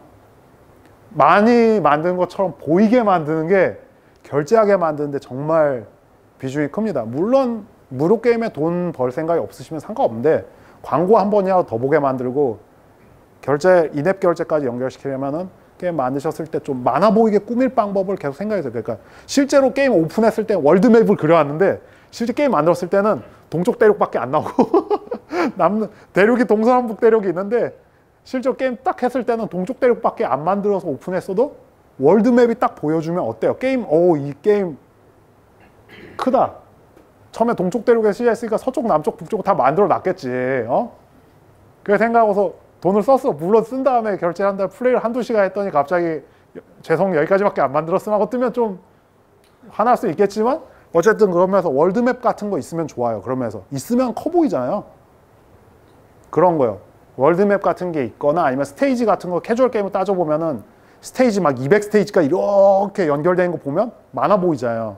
많이 만드는 것처럼 보이게 만드는 게 결제하게 만드는데 정말 비중이 큽니다. 물론 무료 게임에 돈 벌 생각이 없으시면 상관없는데 광고 한 번이라도 더 보게 만들고 결제, 인앱 결제까지 연결시키려면은 게임 만드셨을 때 좀 많아 보이게 꾸밀 방법을 계속 생각해서 그러니까 실제로 게임 오픈했을 때 월드맵을 그려왔는데 실제 게임 만들었을 때는 동쪽 대륙밖에 안 나오고 남는 대륙이 동서남북 대륙이 있는데 실제 게임 딱 했을 때는 동쪽 대륙밖에 안 만들어서 오픈했어도 월드맵이 딱 보여주면 어때요? 게임, 이 게임 크다. 처음에 동쪽 대륙에 시작했으니까 서쪽, 남쪽, 북쪽 다 만들어 놨겠지. 그래 생각하고서 돈을 썼어. 물론 쓴 다음에 결제한 다음에 플레이를 한두 시간 했더니 갑자기 죄송 여기까지밖에 안 만들었음 하고 뜨면 좀 화날 수 있겠지만 어쨌든 그러면서 월드맵 같은 거 있으면 좋아요. 그러면서 있으면 커 보이잖아요. 그런 거요. 월드맵 같은 게 있거나 아니면 스테이지 같은 거 캐주얼 게임을 따져보면은 스테이지 막 200스테이지가 이렇게 연결되는 거 보면 많아 보이잖아요.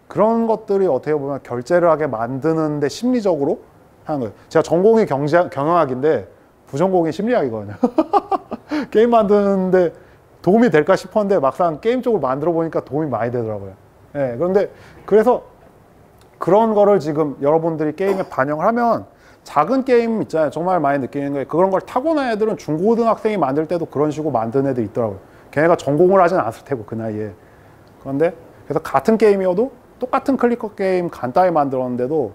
그런 것들이 어떻게 보면 결제를 하게 만드는데 심리적으로 하는 거예요. 제가 전공이 경영학인데 부전공이 심리학이거든요. 게임 만드는데 도움이 될까 싶었는데 막상 게임 쪽을 만들어 보니까 도움이 많이 되더라고요. 네, 그런데 그래서 그런 거를 지금 여러분들이 게임에 반영을 하면 작은 게임 있잖아요. 정말 많이 느끼는 거예요. 그런 걸 타고난 애들은 중고등학생이 만들 때도 그런 식으로 만드는 애들이 있더라고요. 걔네가 전공을 하진 않았을 테고 그 나이에. 그런데 그래서 같은 게임이어도 똑같은 클리커 게임 간단히 만들었는데도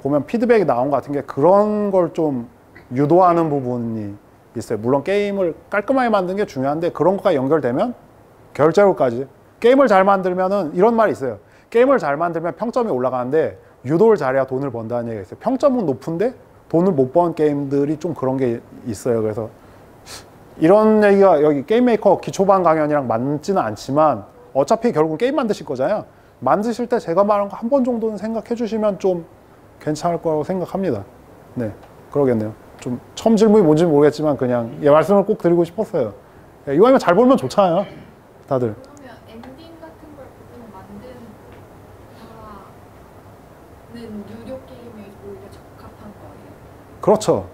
보면 피드백이 나온 것 같은 게 그런 걸 좀 유도하는 부분이 있어요. 물론 게임을 깔끔하게 만드는 게 중요한데 그런 것과 연결되면 결제로까지 게임을 잘 만들면은 이런 말이 있어요. 게임을 잘 만들면 평점이 올라가는데 유도를 잘해야 돈을 번다는 얘기가 있어요. 평점은 높은데 돈을 못 번 게임들이 좀 그런 게 있어요. 그래서 이런 얘기가 여기 게임메이커 기초반 강연이랑 맞지는 않지만 어차피 결국은 게임 만드실 거잖아요. 만드실 때 제가 말한 거 한 번 정도는 생각해 주시면 좀 괜찮을 거라고 생각합니다. 네, 그러겠네요. 좀 처음 질문이 뭔지 모르겠지만 그냥 말씀을 꼭 드리고 싶었어요. 이왕이면 잘 벌면 좋잖아요, 다들. 그러면 엔딩 같은 걸 보통 만드는 유료 게임에 오히려 적합한 거예요? 그렇죠.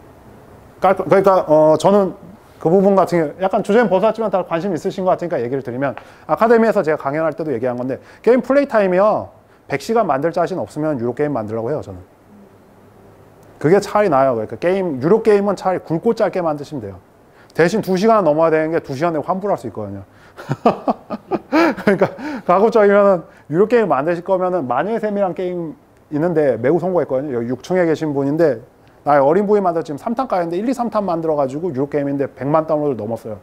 그러니까 저는 그 부분 같은 경우 약간 주제는 벗어났지만 다 관심 있으신 것 같으니까 얘기를 드리면 아카데미에서 제가 강연할 때도 얘기한 건데 게임 플레이 타임이요 100시간 만들 자신 없으면 유료 게임 만들라고 해요 저는. 그게 차라리 나아요. 그러니까 유료 게임은 차라리 굵고 짧게 만드시면 돼요. 대신 2시간 넘어야 되는 게 2시간 내에 환불할 수 있거든요. 그러니까 가급적이면은 유료 게임 만드실 거면은 마녀의 셈이란 게임 있는데 매우 성공했거든요. 여기 6층에 계신 분인데 나 어린 부위 만들어 지금 3탄까지 했는데 1, 2, 3탄 만들어가지고 유료 게임인데 100만 다운로드 넘었어요.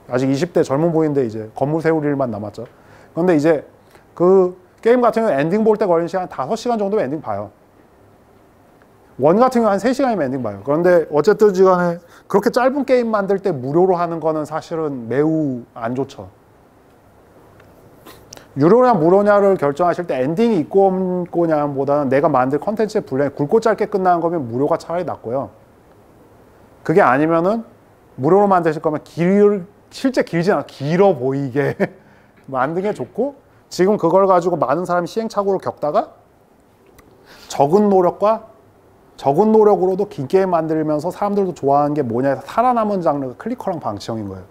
아직 20대 젊은 부위인데 이제 건물 세울 일만 남았죠. 그런데 이제 그 게임 같은 경우는 엔딩 볼 때 걸리는 시간 5시간 정도면 엔딩 봐요. 원 같은 경우 한 3시간이면 엔딩 봐요. 그런데 어쨌든 시간에 그렇게 짧은 게임 만들 때 무료로 하는 거는 사실은 매우 안 좋죠. 유료냐 무료냐를 결정하실 때 엔딩이 있고 없고냐보다는 내가 만들 컨텐츠의 분량이 굵고 짧게 끝나는 거면 무료가 차라리 낫고요. 그게 아니면은 무료로 만드실 거면 실제 길지 않아 길어 보이게 만드는 게 좋고 지금 그걸 가지고 많은 사람이 시행착오를 겪다가 적은 노력으로도 긴 게임 만들면서 사람들도 좋아하는 게 뭐냐 해서 살아남은 장르가 클리커랑 방치형인 거예요.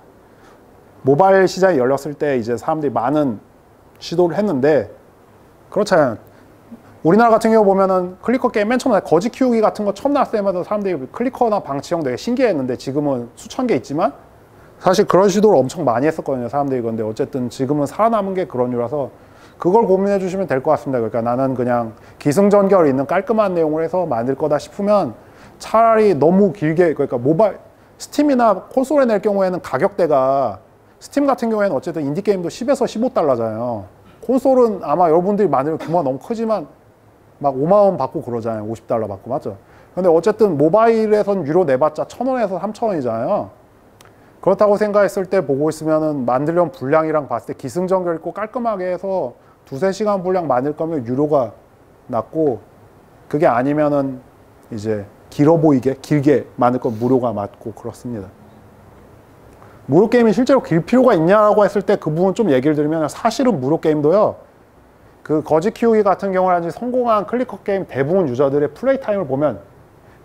모바일 시장이 열렸을 때 이제 사람들이 많은 시도를 했는데 그렇잖아요. 우리나라 같은 경우 보면은 클리커 게임 맨 처음에 거지 키우기 같은 거 처음 나왔을 때마다 사람들이 클리커나 방치형 되게 신기했는데 지금은 수천 개 있지만 사실 그런 시도를 엄청 많이 했었거든요. 사람들이. 그런데 어쨌든 지금은 살아남은 게 그런 이유라서 그걸 고민해 주시면 될 것 같습니다. 그러니까 나는 그냥 기승전결 있는 깔끔한 내용을 해서 만들 거다 싶으면 차라리 너무 길게 그러니까 모바일 스팀이나 콘솔에 낼 경우에는 가격대가 스팀 같은 경우에는 어쨌든 인디게임도 10에서 15달러잖아요. 콘솔은 아마 여러분들이 만들면 규모가 너무 크지만 막 5만 원 받고 그러잖아요. 50달러 받고 맞죠? 근데 어쨌든 모바일에선 유료 내봤자 1,000원에서 3,000원이잖아요. 그렇다고 생각했을 때 보고 있으면은 만들려면 분량이랑 봤을 때 기승전결 있고 깔끔하게 해서 2-3시간 분량 만들 거면 유료가 낫고 그게 아니면은 이제 길어 보이게 길게 만들 건 무료가 맞고 그렇습니다. 무료 게임이 실제로 길 필요가 있냐고 했을 때 그 부분 좀 얘기를 드리면 사실은 무료 게임도요. 그 거지 키우기 같은 경우라든지 성공한 클리커 게임 대부분 유저들의 플레이 타임을 보면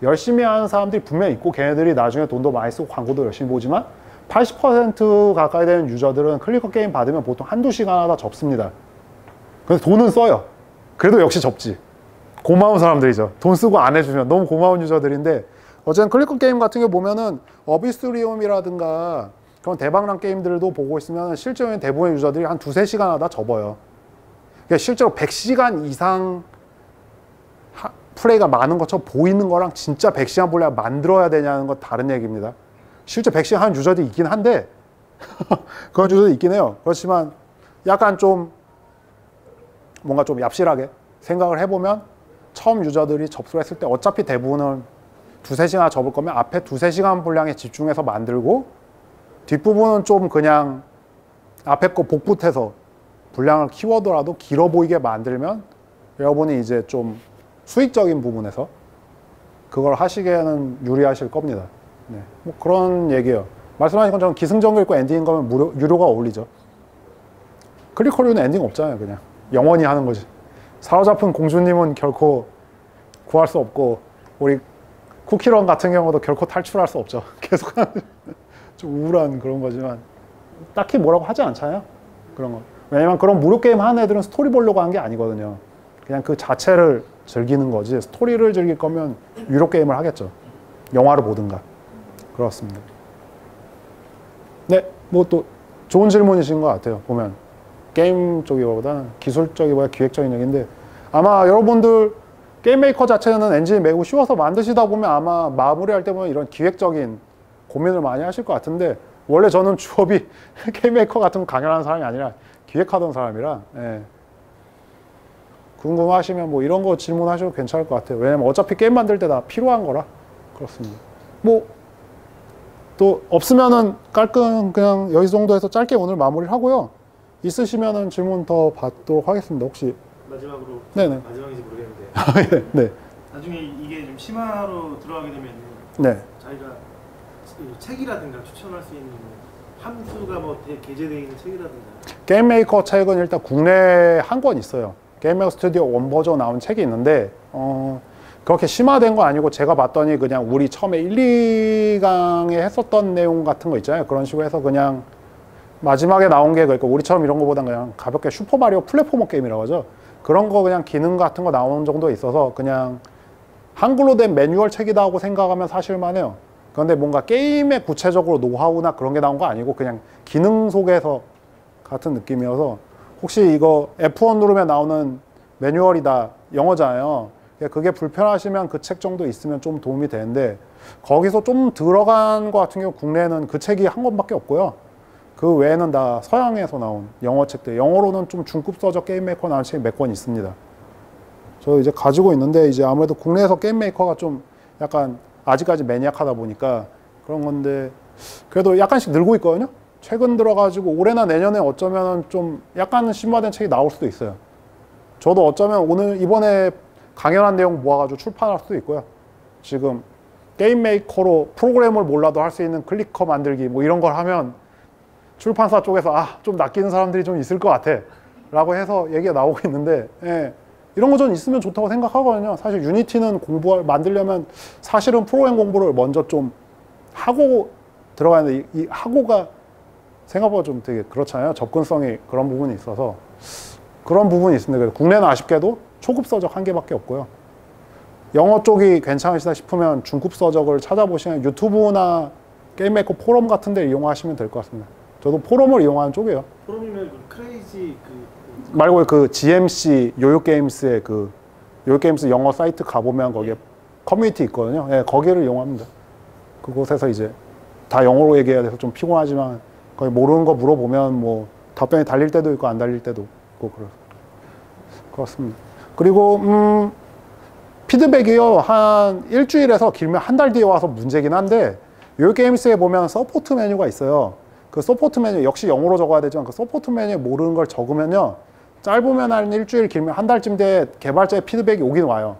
열심히 하는 사람들이 분명히 있고 걔네들이 나중에 돈도 많이 쓰고 광고도 열심히 보지만 80% 가까이 되는 유저들은 클리커 게임 받으면 보통 1-2시간 하다 접습니다. 그래서 돈은 써요. 그래도 역시 접지. 고마운 사람들이죠. 돈 쓰고 안 해주면 너무 고마운 유저들인데 어쨌든 클리커 게임 같은 거 보면은 어비스리움이라든가 그런 대박난 게임들도 보고 있으면 실제로는 대부분의 유저들이 한 2-3시간 하다 접어요. 그러니까 실제로 100시간 이상 플레이가 많은 것처럼 보이는 거랑 진짜 100시간 분량 만들어야 되냐는 건 다른 얘기입니다. 실제 100시간 하는 유저들이 있긴 한데 그런 유저들이 있긴 해요. 그렇지만 약간 좀 뭔가 좀 얍실하게 생각을 해보면 처음 유저들이 접수를 했을 때 어차피 대부분은 2-3시간 접을 거면 앞에 2-3시간 분량에 집중해서 만들고 뒷부분은 좀 그냥 앞에 거 복붙해서 분량을 키워더라도 길어 보이게 만들면 여러분이 이제 좀 수익적인 부분에서 그걸 하시기에는 유리하실 겁니다. 네, 뭐 그런 얘기예요. 말씀하신 것처럼 기승전결 있고 엔딩인 거면 유료가 어울리죠. 클리커류는 엔딩 없잖아요. 그냥 영원히 하는 거지. 사로잡힌 공주님은 결코 구할 수 없고 우리 쿠키런 같은 경우도 결코 탈출할 수 없죠. 계속 하는 좀 우울한 그런 거지만 딱히 뭐라고 하지 않잖아요. 그런 거. 왜냐면 그런 무료 게임 하는 애들은 스토리 보려고 한 게 아니거든요. 그냥 그 자체를 즐기는 거지. 스토리를 즐길 거면 유료 게임을 하겠죠. 영화를 보든가. 그렇습니다. 네, 뭐 또 좋은 질문이신 것 같아요. 보면 게임 쪽이보다는 기술적이보다 기획적인 얘기인데 아마 여러분들 게임 메이커 자체는 엔진이 매우 쉬워서 만드시다 보면 아마 마무리할 때 보면 이런 기획적인 고민을 많이 하실 것 같은데 원래 저는 주업이 게임 메이커 같은 거 강연하는 사람이 아니라 기획하던 사람이라 예. 궁금하시면 뭐 이런 거 질문하셔도 괜찮을 것 같아요. 왜냐면 어차피 게임 만들 때 다 필요한 거라 그렇습니다. 뭐 또 없으면은 깔끔 그냥 여기 정도에서 짧게 오늘 마무리를 하고요. 있으시면은 질문 더 받도록 하겠습니다. 혹시 마지막으로 네네. 마지막인지 모르겠는데 네. 나중에 이게 좀 심화로 들어가게 되면 네. 자기가 책이라든가 추천할 수 있는 함수가 뭐 게재되어 있는 책이라든가 게임 메이커 책은 일단 국내에 한 권 있어요. 게임 메이커 스튜디오 원 버전 나온 책이 있는데 그렇게 심화된 거 아니고 제가 봤더니 그냥 우리 처음에 1, 2강에 했었던 내용 같은 거 있잖아요. 그런 식으로 해서 그냥 마지막에 나온 게 그러니까 우리처럼 이런 거보단 그냥 가볍게 슈퍼마리오 플랫포머 게임이라고 하죠. 그런 거 그냥 기능 같은 거 나오는 정도 있어서 그냥 한글로 된 매뉴얼 책이다 하고 생각하면 사실만 해요. 그런데 뭔가 게임에 구체적으로 노하우나 그런 게 나온 거 아니고 그냥 기능 속에서 같은 느낌이어서 혹시 이거 F1 누르면 나오는 매뉴얼이다 영어잖아요. 그게 불편하시면 그 책 정도 있으면 좀 도움이 되는데 거기서 좀 들어간 거 같은 경우 국내에는 그 책이 한 권밖에 없고요. 그 외에는 다 서양에서 나온 영어 책들. 영어로는 좀 중급 서적 게임 메이커 나온 책이 몇 권 있습니다. 저 이제 가지고 있는데 이제 아무래도 국내에서 게임 메이커가 좀 약간 아직까지 매니악하다 보니까 그런 건데 그래도 약간씩 늘고 있거든요. 최근 들어가지고 올해나 내년에 어쩌면 좀 약간 심화된 책이 나올 수도 있어요. 저도 어쩌면 오늘 이번에 강연한 내용 모아가지고 출판할 수도 있고요. 지금 게임 메이커로 프로그램을 몰라도 할 수 있는 클리커 만들기 뭐 이런 걸 하면 출판사 쪽에서 좀 낚이는 사람들이 좀 있을 것 같아 라고 해서 얘기가 나오고 있는데 이런 거 전 있으면 좋다고 생각하거든요. 사실 유니티는 만들려면 사실은 프로그램 공부를 먼저 좀 하고 들어가는데 이 하고가 생각보다 좀 되게 그렇잖아요. 접근성이 그런 부분이 있어서 그런 부분이 있습니다. 국내는 아쉽게도 초급 서적 한 개밖에 없고요. 영어 쪽이 괜찮으시다 싶으면 중급 서적을 찾아보시면 유튜브나 게임메이커 포럼 같은 데 이용하시면 될 것 같습니다. 저도 포럼을 이용하는 쪽이에요. 포럼이면 크레이지 말고 그 GMC 요요게임스의 그 요요게임스 영어 사이트 가보면 거기에 커뮤니티 있거든요. 거기를 이용합니다. 그곳에서 이제 다 영어로 얘기해야 돼서 좀 피곤하지만 거기 모르는 거 물어보면 뭐 답변이 달릴 때도 있고 안 달릴 때도 있고 그렇습니다. 그리고 피드백이요 한 일주일에서 길면 한 달 뒤에 와서 문제긴 한데 요요게임스에 보면 서포트 메뉴가 있어요. 그 서포트 메뉴 역시 영어로 적어야 되지만 그 서포트 메뉴에 모르는 걸 적으면요 짧으면 한 일주일 길면 한 달쯤 뒤에 개발자의 피드백이 오긴 와요.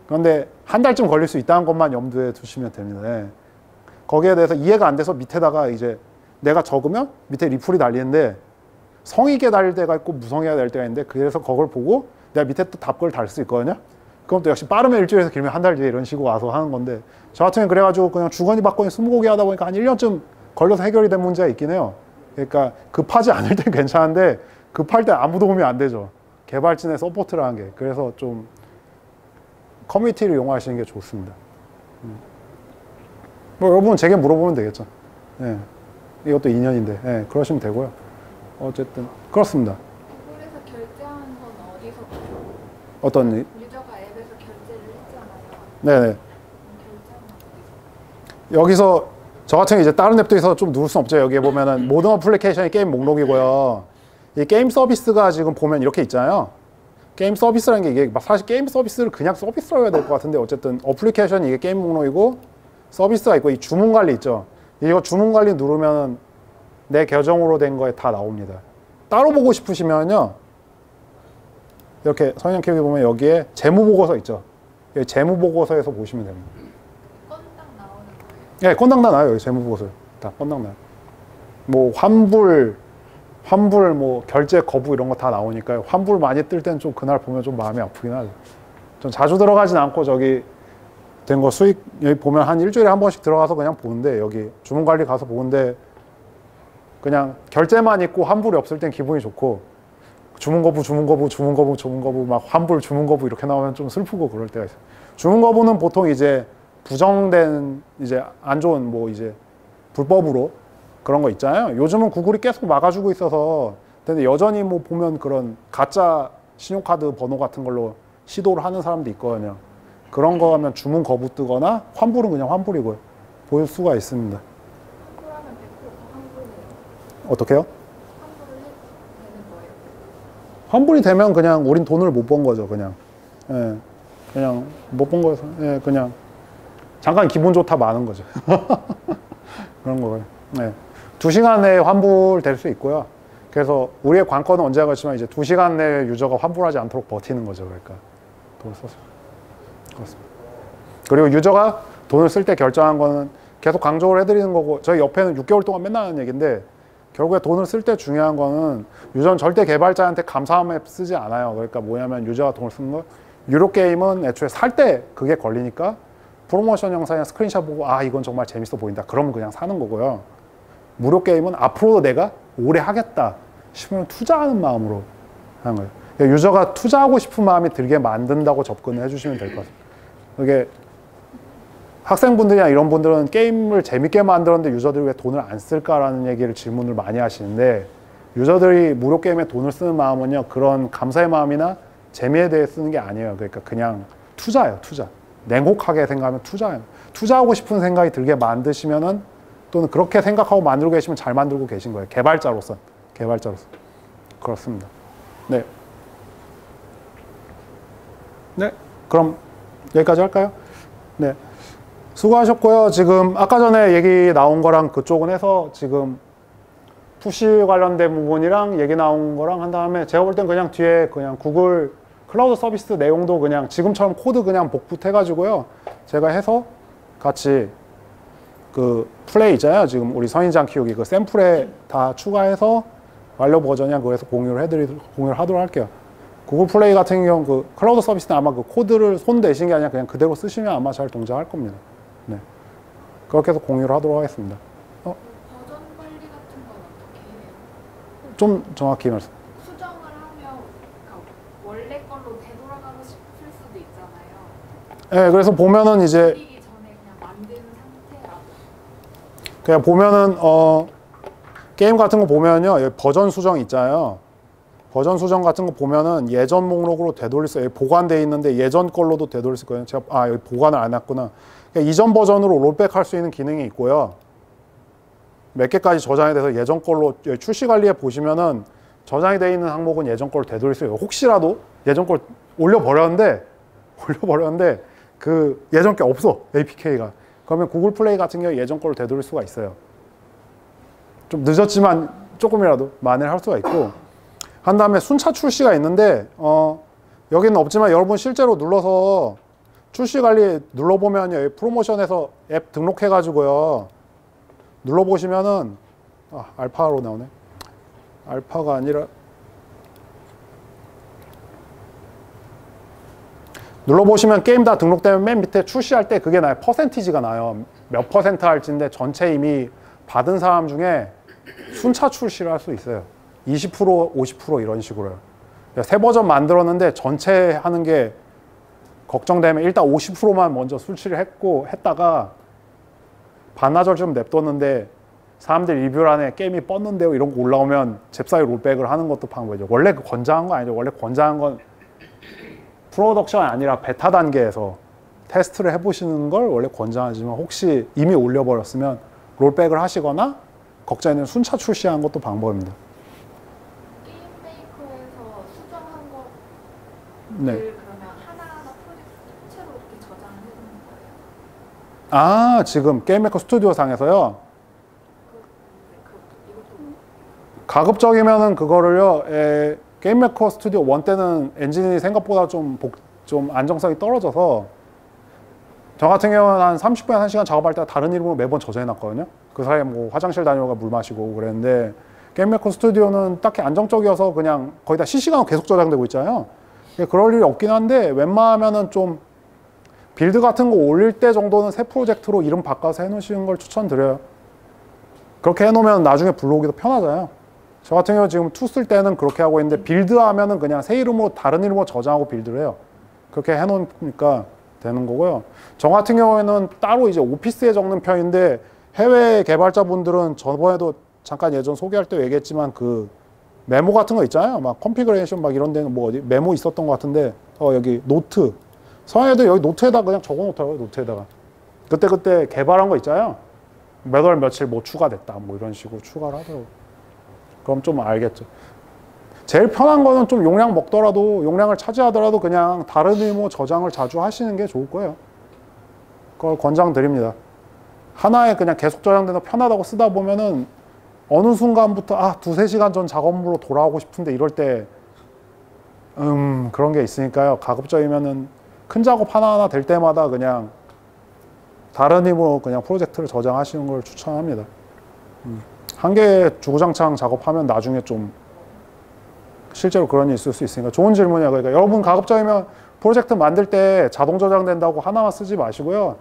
그런데 한 달쯤 걸릴 수 있다는 것만 염두에 두시면 됩니다. 거기에 대해서 이해가 안 돼서 밑에다가 이제 내가 적으면 밑에 리플이 달리는데 성의게 달릴 때가 있고 무성의가 달릴 때가 있는데 그래서 그걸 보고 내가 밑에 또 답글을 달 수 있거든요. 그럼 또 역시 빠르면 일주일에서 길면 한 달 뒤에 이런 식으로 와서 하는 건데 저 같은 경우는 그래가지고 그냥 주거니 받거니 스무고개 하다 보니까 한 1년쯤 걸려서 해결이 된 문제가 있긴 해요. 그러니까 급하지 않을 땐 괜찮은데 급할 때 아무 도움이 안 되죠. 개발진의 서포트라는 게. 그래서 좀 커뮤니티를 이용하시는 게 좋습니다. 뭐 여러분 제게 물어보면 되겠죠. 이것도 2년인데 그러시면 되고요. 어쨌든 그렇습니다. 구글에서 결제하는 건 어디서 봐요? 어떤 일? 유저가 앱에서 결제를 했잖아요. 네네. 결제하는 건 어디서? 여기서 저 같은 경우 이제 다른 앱도 있어서 좀 누를 순 없죠. 여기에 보면은 모든 어플리케이션이 게임 목록이고요. 이 게임 서비스가 지금 보면 이렇게 있잖아요. 게임 서비스라는 게 이게 사실 게임 서비스를 그냥 서비스라고 해야 될 것 같은데 어쨌든 어플리케이션이 이게 게임 목록이고 서비스가 있고 이 주문 관리 있죠. 이거 주문 관리 누르면 내 계정으로 된 거에 다 나옵니다. 따로 보고 싶으시면요. 이렇게 성형 캡이 보면 여기에 재무 보고서 있죠. 여기 재무 보고서에서 보시면 됩니다. 건딱 나오는 거예요? 건당 다 나와요. 여기 재무 보고서 다 건당 나요. 뭐 환불 뭐 결제 거부 이런 거 다 나오니까요. 환불 많이 뜰 때는 좀 그날 보면 좀 마음이 아프긴 하죠. 전 자주 들어가진 않고 저기 된 거 수익 여기 보면 한 일주일에 한 번씩 들어가서 그냥 보는데 여기 주문 관리 가서 보는데 그냥 결제만 있고 환불이 없을 땐 기분이 좋고 주문 거부 막 환불 주문 거부 이렇게 나오면 좀 슬프고 그럴 때가 있어요. 주문 거부는 보통 이제 부정된 이제 안 좋은 뭐 이제 불법으로 그런 거 있잖아요. 요즘은 구글이 계속 막아주고 있어서 근데 여전히 뭐 보면 그런 가짜 신용카드 번호 같은 걸로 시도를 하는 사람도 있거든요. 그런 거 하면 주문 거부 뜨거나 환불은 그냥 환불이고요. 볼 수가 있습니다. 환불하면 100% 환불해요. 어떻게요? 환불을 해도 되는 거예요? 환불이 되면 그냥 우린 돈을 못 번 거죠. 그냥 그냥 못 본 거에서 그냥 잠깐 기분 좋다 마는 거죠. 그런 거예요. 2시간 내에 환불될 수 있고요. 그래서 우리의 관건은 언제나 그렇지만 이제 2시간 내에 유저가 환불하지 않도록 버티는 거죠. 그러니까 돈을 써서 그렇습니다. 그리고 유저가 돈을 쓸 때 결정한 거는 계속 강조를 해드리는 거고 저희 옆에는 6개월 동안 맨날 하는 얘기인데 결국에 돈을 쓸 때 중요한 거는 유저는 절대 개발자한테 감사함 앱 쓰지 않아요. 그러니까 뭐냐면 유저가 돈을 쓰는 거 유료 게임은 애초에 살 때 그게 걸리니까 프로모션 영상이나 스크린샷 보고 아 이건 정말 재밌어 보인다. 그러면 그냥 사는 거고요. 무료 게임은 앞으로도 내가 오래 하겠다 싶으면 투자하는 마음으로 하는 거예요. 그러니까 유저가 투자하고 싶은 마음이 들게 만든다고 접근을 해주시면 될 것 같아요. 이게 학생분들이나 이런 분들은 게임을 재밌게 만들었는데 유저들이 왜 돈을 안 쓸까라는 얘기를 질문을 많이 하시는데 유저들이 무료 게임에 돈을 쓰는 마음은요 그런 감사의 마음이나 재미에 대해 쓰는 게 아니에요. 그러니까 그냥 투자예요. 투자. 냉혹하게 생각하면 투자예요. 투자하고 싶은 생각이 들게 만드시면은 또는 그렇게 생각하고 만들고 계시면 잘 만들고 계신 거예요. 개발자로서. 그렇습니다. 네. 네. 그럼 여기까지 할까요? 네. 수고하셨고요. 지금 아까 전에 얘기 나온 거랑 그쪽은 해서 지금 푸시 관련된 부분이랑 얘기 나온 거랑 한 다음에 제가 볼 땐 그냥 뒤에 그냥 구글 클라우드 서비스 내용도 그냥 지금처럼 코드 그냥 복붙해가지고요. 제가 해서 같이 그 플레이 있잖아요. 지금 우리 선인장 키우기 그 샘플에 다 추가해서 완료 버전이랑 그거에서 공유를 하도록 할게요. 구글 플레이 같은 경우 그 클라우드 서비스는 아마 그 코드를 손 대신 게 아니라 그냥 그대로 쓰시면 아마 잘 동작할 겁니다. 네. 그렇게 해서 공유를 하도록 하겠습니다. 버전 관리 같은 건 어떻게 해요? 좀 정확히 말씀. 수정을 하면 그러니까 원래 걸로 되돌아가고 싶을 수도 있잖아요. 네, 그래서 보면은 이제 돌리기 전에 그냥 만든 상태라고. 그냥 보면은 게임 같은 거 보면요 여기 버전 수정 있잖아요. 버전 수정 같은 거 보면은 예전 목록으로 되돌릴 수 있어요. 보관되어 있는데 예전 걸로도 되돌릴 수 있거든요. 제가 여기 보관을 안 했구나. 그러니까 이전 버전으로 롤백 할 수 있는 기능이 있고요. 몇 개까지 저장이 돼서 예전 걸로 출시 관리에 보시면은 저장이 되어 있는 항목은 예전 걸로 되돌릴 수 있어요. 혹시라도 예전 걸 올려버렸는데 그 예전 게 없어 APK가. 그러면 구글 플레이 같은 경우 예전 걸로 되돌릴 수가 있어요. 좀 늦었지만 조금이라도 만회를 할 수가 있고 한 다음에 순차 출시가 있는데 여기는 없지만 여러분 실제로 눌러서 출시 관리 눌러보면 여기 프로모션에서 앱 등록해가지고요 눌러보시면은 알파로 나오네. 알파가 아니라 눌러보시면 게임 다 등록되면 맨 밑에 출시할 때 그게 나요. 퍼센티지가 나요. 몇 퍼센트 할지인데 전체 이미 받은 사람 중에 순차 출시를 할 수 있어요. 20%, 50% 이런 식으로요. 새 버전 만들었는데 전체 하는 게 걱정되면 일단 50%만 먼저 출시를 했다가 반나절 좀 냅뒀는데 사람들 리뷰란에 게임이 뻗는데요 이런 거 올라오면 잽싸게 롤백을 하는 것도 방법이죠. 원래 그 권장한 거 아니죠. 원래 권장한 건 프로덕션이 아니라 베타 단계에서 테스트를 해보시는 걸 원래 권장하지만 혹시 이미 올려버렸으면 롤백을 하시거나 걱정되는 순차 출시하는 것도 방법입니다. 게임 메이커에서 수정한 거 네. 그러면 하나하나 프로젝트 통째로 이렇게 저장을 해두는 거예요? 지금 게임메이커 스튜디오 상에서요. 이것도 가급적이면은 그거를요. 게임메이커 스튜디오 1 때는 엔진이 생각보다 좀 안정성이 떨어져서 저 같은 경우는 한 30분에 1시간 작업할 때 다른 이름으로 매번 저장해놨거든요. 그 사이에 뭐 화장실 다녀가 물 마시고 그랬는데 게임메이커 스튜디오는 딱히 안정적이어서 그냥 거의 다 실시간으로 계속 저장되고 있잖아요. 그럴 일이 없긴 한데 웬만하면은 좀 빌드 같은 거 올릴 때 정도는 새 프로젝트로 이름 바꿔서 해놓으시는 걸 추천드려요. 그렇게 해놓으면 나중에 불러오기도 편하잖아요. 저 같은 경우 지금 2 쓸 때는 그렇게 하고 있는데 빌드 하면은 그냥 새 이름으로 다른 이름으로 저장하고 빌드를 해요. 그렇게 해놓으니까 되는 거고요. 저 같은 경우에는 따로 이제 오피스에 적는 편인데 해외 개발자분들은 저번에도 잠깐 예전 소개할 때 얘기했지만 그 메모 같은 거 있잖아요. 막 컨피그레이션 막 이런 데는 뭐 어디 메모 있었던 것 같은데 여기 노트 성에도 여기 노트에다 그냥 적어 놓더라고요. 노트에다가 그때 개발한 거 있잖아요. 몇 월 며칠 뭐 추가됐다 뭐 이런 식으로 추가를 하더라고요. 그럼 좀 알겠죠. 제일 편한 거는 좀 용량 먹더라도 용량을 차지하더라도 그냥 다른 의무 저장을 자주 하시는 게 좋을 거예요. 그걸 권장드립니다. 하나에 그냥 계속 저장돼서 편하다고 쓰다 보면은 어느 순간부터 2-3시간 전 작업물로 돌아오고 싶은데 이럴 때 그런 게 있으니까요. 가급적이면은 큰 작업 하나하나 될 때마다 그냥 다른 힘으로 그냥 프로젝트를 저장하시는 걸 추천합니다. 한 개 주구장창 작업하면 나중에 좀 실제로 그런 일이 있을 수 있으니까 좋은 질문이야. 그러니까 여러분 가급적이면 프로젝트 만들 때 자동 저장된다고 하나만 쓰지 마시고요.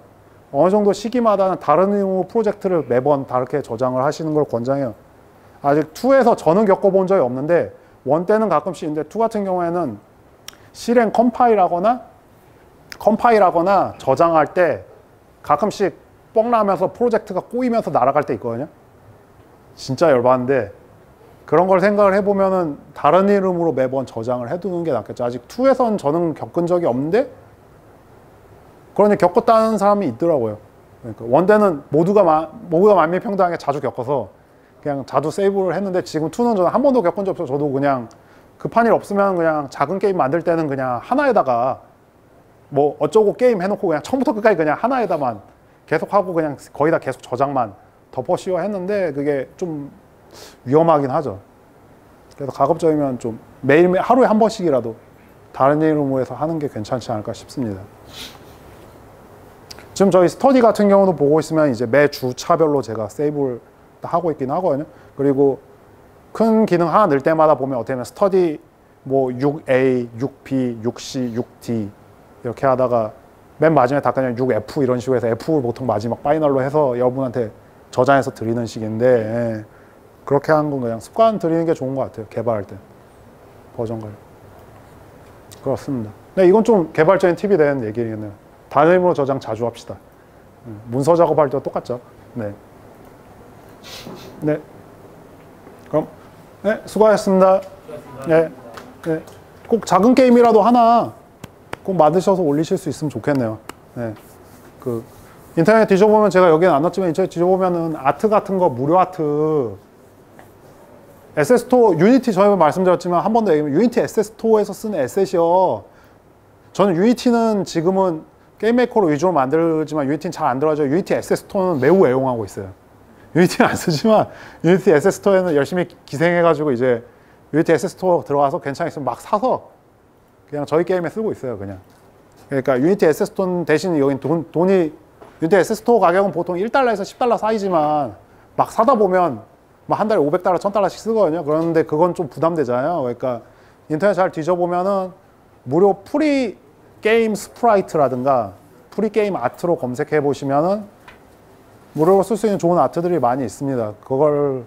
어느 정도 시기마다는 다른 의무 프로젝트를 매번 다르게 저장을 하시는 걸 권장해요. 아직 2에서 저는 겪어본 적이 없는데 1 때는 가끔씩 있는데 2 같은 경우에는 실행 컴파일하거나 저장할 때 가끔씩 뻥 나면서 프로젝트가 꼬이면서 날아갈 때 있거든요. 진짜 열받는데 그런 걸 생각을 해보면은 다른 이름으로 매번 저장을 해두는 게 낫겠죠. 아직 2에선 저는 겪은 적이 없는데 그런데 겪었다는 사람이 있더라고요. 그러니까 1 때는 모두가 만민평등하게 자주 겪어서 그냥 자주 세이브를 했는데 지금 2는 저는 한 번도 겪은 적 없어서 저도 그냥 급한 일 없으면 그냥 작은 게임 만들 때는 그냥 하나에다가 뭐 어쩌고 게임 해놓고 그냥 처음부터 끝까지 그냥 하나에다만 계속 하고 그냥 거의 다 계속 저장만 덮어 씌워 했는데 그게 좀 위험하긴 하죠. 그래서 가급적이면 좀 매일매일 하루에 한 번씩이라도 다른 이름으로 해서 하는 게 괜찮지 않을까 싶습니다. 지금 저희 스터디 같은 경우도 보고 있으면 이제 매 주차별로 제가 세이브를 하고 있긴 하거든요. 그리고 큰 기능 하나 넣을 때마다 보면 어떻게 보면 스터디 뭐 6A, 6B, 6C, 6D 이렇게 하다가 맨 마지막에 다 그냥 6F 이런 식으로 해서 F를 보통 마지막 파이널로 해서 여러분한테 저장해서 드리는 식인데 예. 그렇게 하는 건 그냥 습관 들이는 게 좋은 것 같아요. 개발할 때 버전 관리 그렇습니다. 네, 이건 좀 개발적인 팁이 되는 얘기겠네요. 다른 이름으로 저장 자주 합시다. 문서 작업할 때도 똑같죠. 네. 네. 그럼 네, 수고하셨습니다. 네. 네. 꼭 작은 게임이라도 하나 꼭 만드셔서 올리실 수 있으면 좋겠네요. 네. 그 인터넷 뒤져보면 제가 여기는 안 넣었지만 인터넷 뒤져보면은 아트 같은 거 무료 아트 에셋스토어 유니티 전에 말씀드렸지만 한 번 더 얘기하면 유니티 에셋스토어에서 쓰는 에셋이요. 저는 유니티는 지금은 게임 메이커로 위주로 만들지만 유니티는 잘 안 들어가죠. 유니티 에셋스토어는 매우 애용하고 있어요. 유니티는 안 쓰지만 유니티 에셋스토어에는 열심히 기생해가지고 이제 유니티 에셋스토어 들어가서 괜찮으면 막 사서 그냥 저희 게임에 쓰고 있어요. 그냥. 그러니까 유니티 에셋스토어 대신 여기 돈이 유니티 에셋스토어 가격은 보통 1달러에서 10달러 사이지만 막 사다 보면 막 한 달에 500달러, 1000달러씩 쓰거든요. 그런데 그건 좀 부담되잖아요. 그러니까 인터넷 잘 뒤져보면은 무료 프리 게임 스프라이트라든가 프리 게임 아트로 검색해 보시면은 무료로 쓸 수 있는 좋은 아트들이 많이 있습니다. 그걸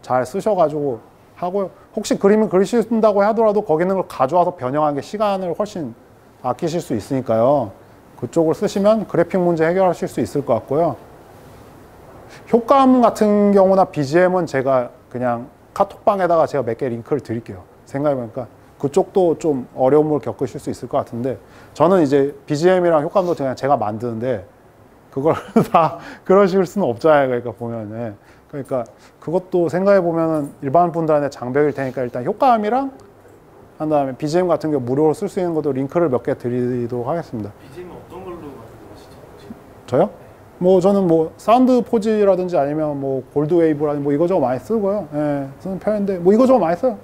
잘 쓰셔가지고 하고요. 혹시 그림을 그리신다고 하더라도 거기 있는 걸 가져와서 변형하는 게 시간을 훨씬 아끼실 수 있으니까요. 그쪽을 쓰시면 그래픽 문제 해결하실 수 있을 것 같고요. 효과음 같은 경우나 BGM은 제가 그냥 카톡방에다가 제가 몇 개 링크를 드릴게요. 생각해보니까 그쪽도 좀 어려움을 겪으실 수 있을 것 같은데 저는 이제 BGM이랑 효과음도 그냥 제가 만드는데 그걸 다 그러실 수는 없잖아요. 그러니까 보면 예. 그러니까 그것도 생각해보면 일반 분들한테 장벽일 테니까 일단 효과음이랑 한 다음에 BGM 같은 게 무료로 쓸 수 있는 것도 링크를 몇 개 드리도록 하겠습니다. BGM 어떤 걸로 만들고 계시죠? 저요? 뭐 저는 뭐 사운드 포즈라든지 아니면 뭐 골드 웨이브라든지 뭐 이거저거 많이 쓰고요. 예, 쓰는 편인데 뭐 이거저거 많이 써요.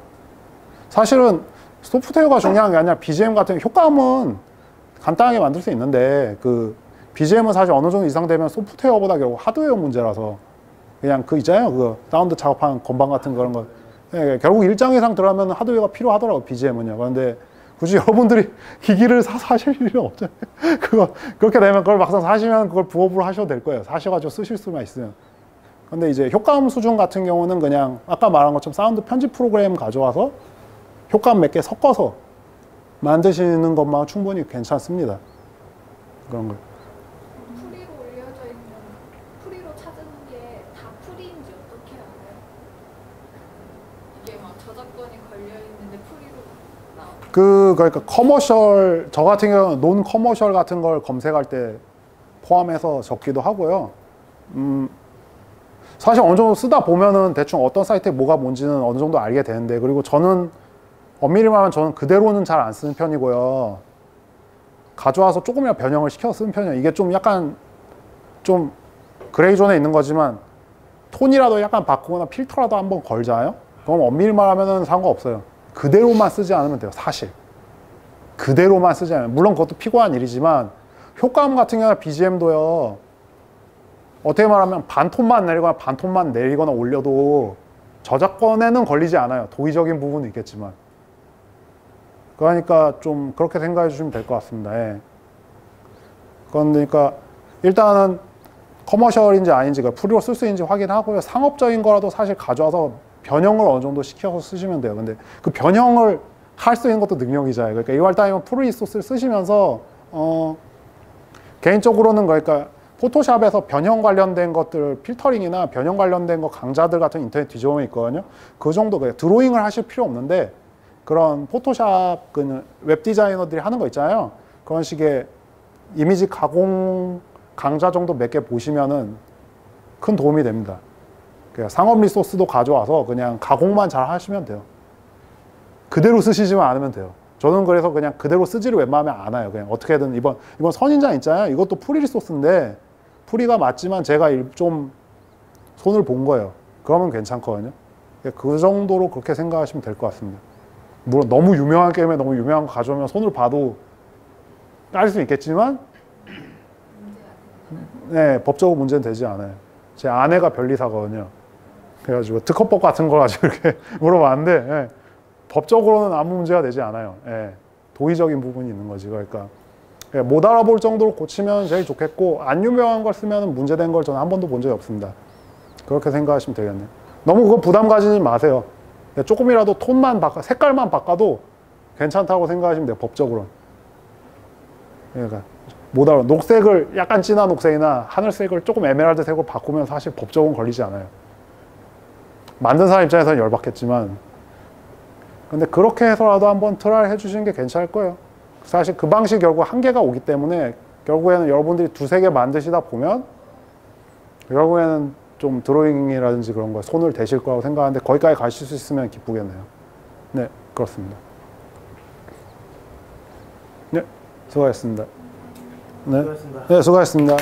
사실은 소프트웨어가 중요한 게 아니라 BGM 같은 효과음은 간단하게 만들 수 있는데 그 BGM은 사실 어느 정도 이상 되면 소프트웨어보다 결국 하드웨어 문제라서 그냥 그 있잖아요. 그 사운드 작업하는 건반 같은 그런 거. 예, 결국 일정 이상 들어가면 하드웨어가 필요하더라고요. BGM은요. 그런데 굳이 여러분들이 기기를 사서 하실 일은 없잖아요. 그렇게 되면 그걸 막상 사시면 그걸 부업으로 하셔도 될 거예요. 사셔가지고 쓰실 수만 있으면. 근데 이제 효과음 수준 같은 경우는 그냥 아까 말한 것처럼 사운드 편집 프로그램 가져와서 효과음 몇 개 섞어서 만드시는 것만 충분히 괜찮습니다. 그런 걸. 프리로 올려져 있는 프리로 찾은 게 다 프리인지 어떻게 알아요? 이게 막 저작권이 걸려 있는데 프리로 나와. 그러니까 커머셜 저 같은 경우는 논 커머셜 같은 걸 검색할 때 포함해서 적기도 하고요. 사실 어느 정도 쓰다 보면은 대충 어떤 사이트에 뭐가 뭔지는 어느 정도 알게 되는데 그리고 저는 엄밀히 말하면 저는 그대로는 잘 안 쓰는 편이고요. 가져와서 조금이라도 변형을 시켜서 쓰는 편이에요. 이게 좀 약간 좀 그레이 존에 있는 거지만 톤이라도 약간 바꾸거나 필터라도 한번 걸잖아요. 그럼 엄밀히 말하면 상관없어요. 그대로만 쓰지 않으면 돼요. 사실 그대로만 쓰지 않으면 물론 그것도 피곤한 일이지만 효과음 같은 경우는 BGM도요. 어떻게 말하면 반톤만 내리거나 올려도 저작권에는 걸리지 않아요. 도의적인 부분은 있겠지만 그러니까 좀 그렇게 생각해 주시면 될 것 같습니다. 예. 그러니까 일단은 커머셜인지 아닌지, 프리로 쓸 수 있는지 확인하고요. 상업적인 거라도 사실 가져와서 변형을 어느 정도 시켜서 쓰시면 돼요. 근데 그 변형을 할 수 있는 것도 능력이잖아요. 그러니까 이걸 따지면 프리 소스를 쓰시면서 개인적으로는 그러니까 포토샵에서 변형 관련된 것들 필터링이나 변형 관련된 거 강좌들 같은 인터넷 뒤져보면 있거든요. 그 정도 그냥 드로잉을 하실 필요 없는데 그런 포토샵 그 웹 디자이너들이 하는 거 있잖아요. 그런 식의 이미지 가공 강좌 정도 몇 개 보시면은 큰 도움이 됩니다. 그냥 상업 리소스도 가져와서 그냥 가공만 잘 하시면 돼요. 그대로 쓰시지만 않으면 돼요. 저는 그래서 그냥 그대로 쓰지를 웬만하면 안 해요. 그냥 어떻게든 이번 선인장 있잖아요. 이것도 프리 리소스인데 프리가 맞지만 제가 좀 손을 본 거예요. 그러면 괜찮거든요. 그 정도로 그렇게 생각하시면 될 것 같습니다. 물론 너무 유명한 게임에 너무 유명한 거 가져오면 손을 봐도 깔 수 있겠지만 네, 법적으로 문제는 되지 않아요. 제 아내가 변리사거든요. 그래가지고 특허법 같은 거 가지고 이렇게 물어봤는데 예, 법적으로는 아무 문제가 되지 않아요. 예, 도의적인 부분이 있는 거지. 그러니까 예, 못 알아볼 정도로 고치면 제일 좋겠고 안 유명한 걸 쓰면 문제된 걸 저는 한 번도 본 적이 없습니다. 그렇게 생각하시면 되겠네요. 너무 그거 부담 가지지 마세요. 예, 조금이라도 톤만 색깔만 바꿔도 괜찮다고 생각하시면 돼요. 법적으로는. 그러니까 못 알아. 녹색을 약간 진한 녹색이나 하늘색을 조금 에메랄드색으로 바꾸면 사실 법적으로는 걸리지 않아요. 만든 사람 입장에서는 열받겠지만 근데 그렇게 해서라도 한번 트라이 해주시는 게 괜찮을 거예요. 사실 그 방식 결국 한계가 오기 때문에 결국에는 여러분들이 두세 개 만드시다 보면 결국에는 좀 드로잉이라든지 그런 거에 손을 대실 거라고 생각하는데 거기까지 가실 수 있으면 기쁘겠네요. 네, 그렇습니다. 네, 수고하셨습니다. 네, 수고하셨습니다. 네, 수고하셨습니다.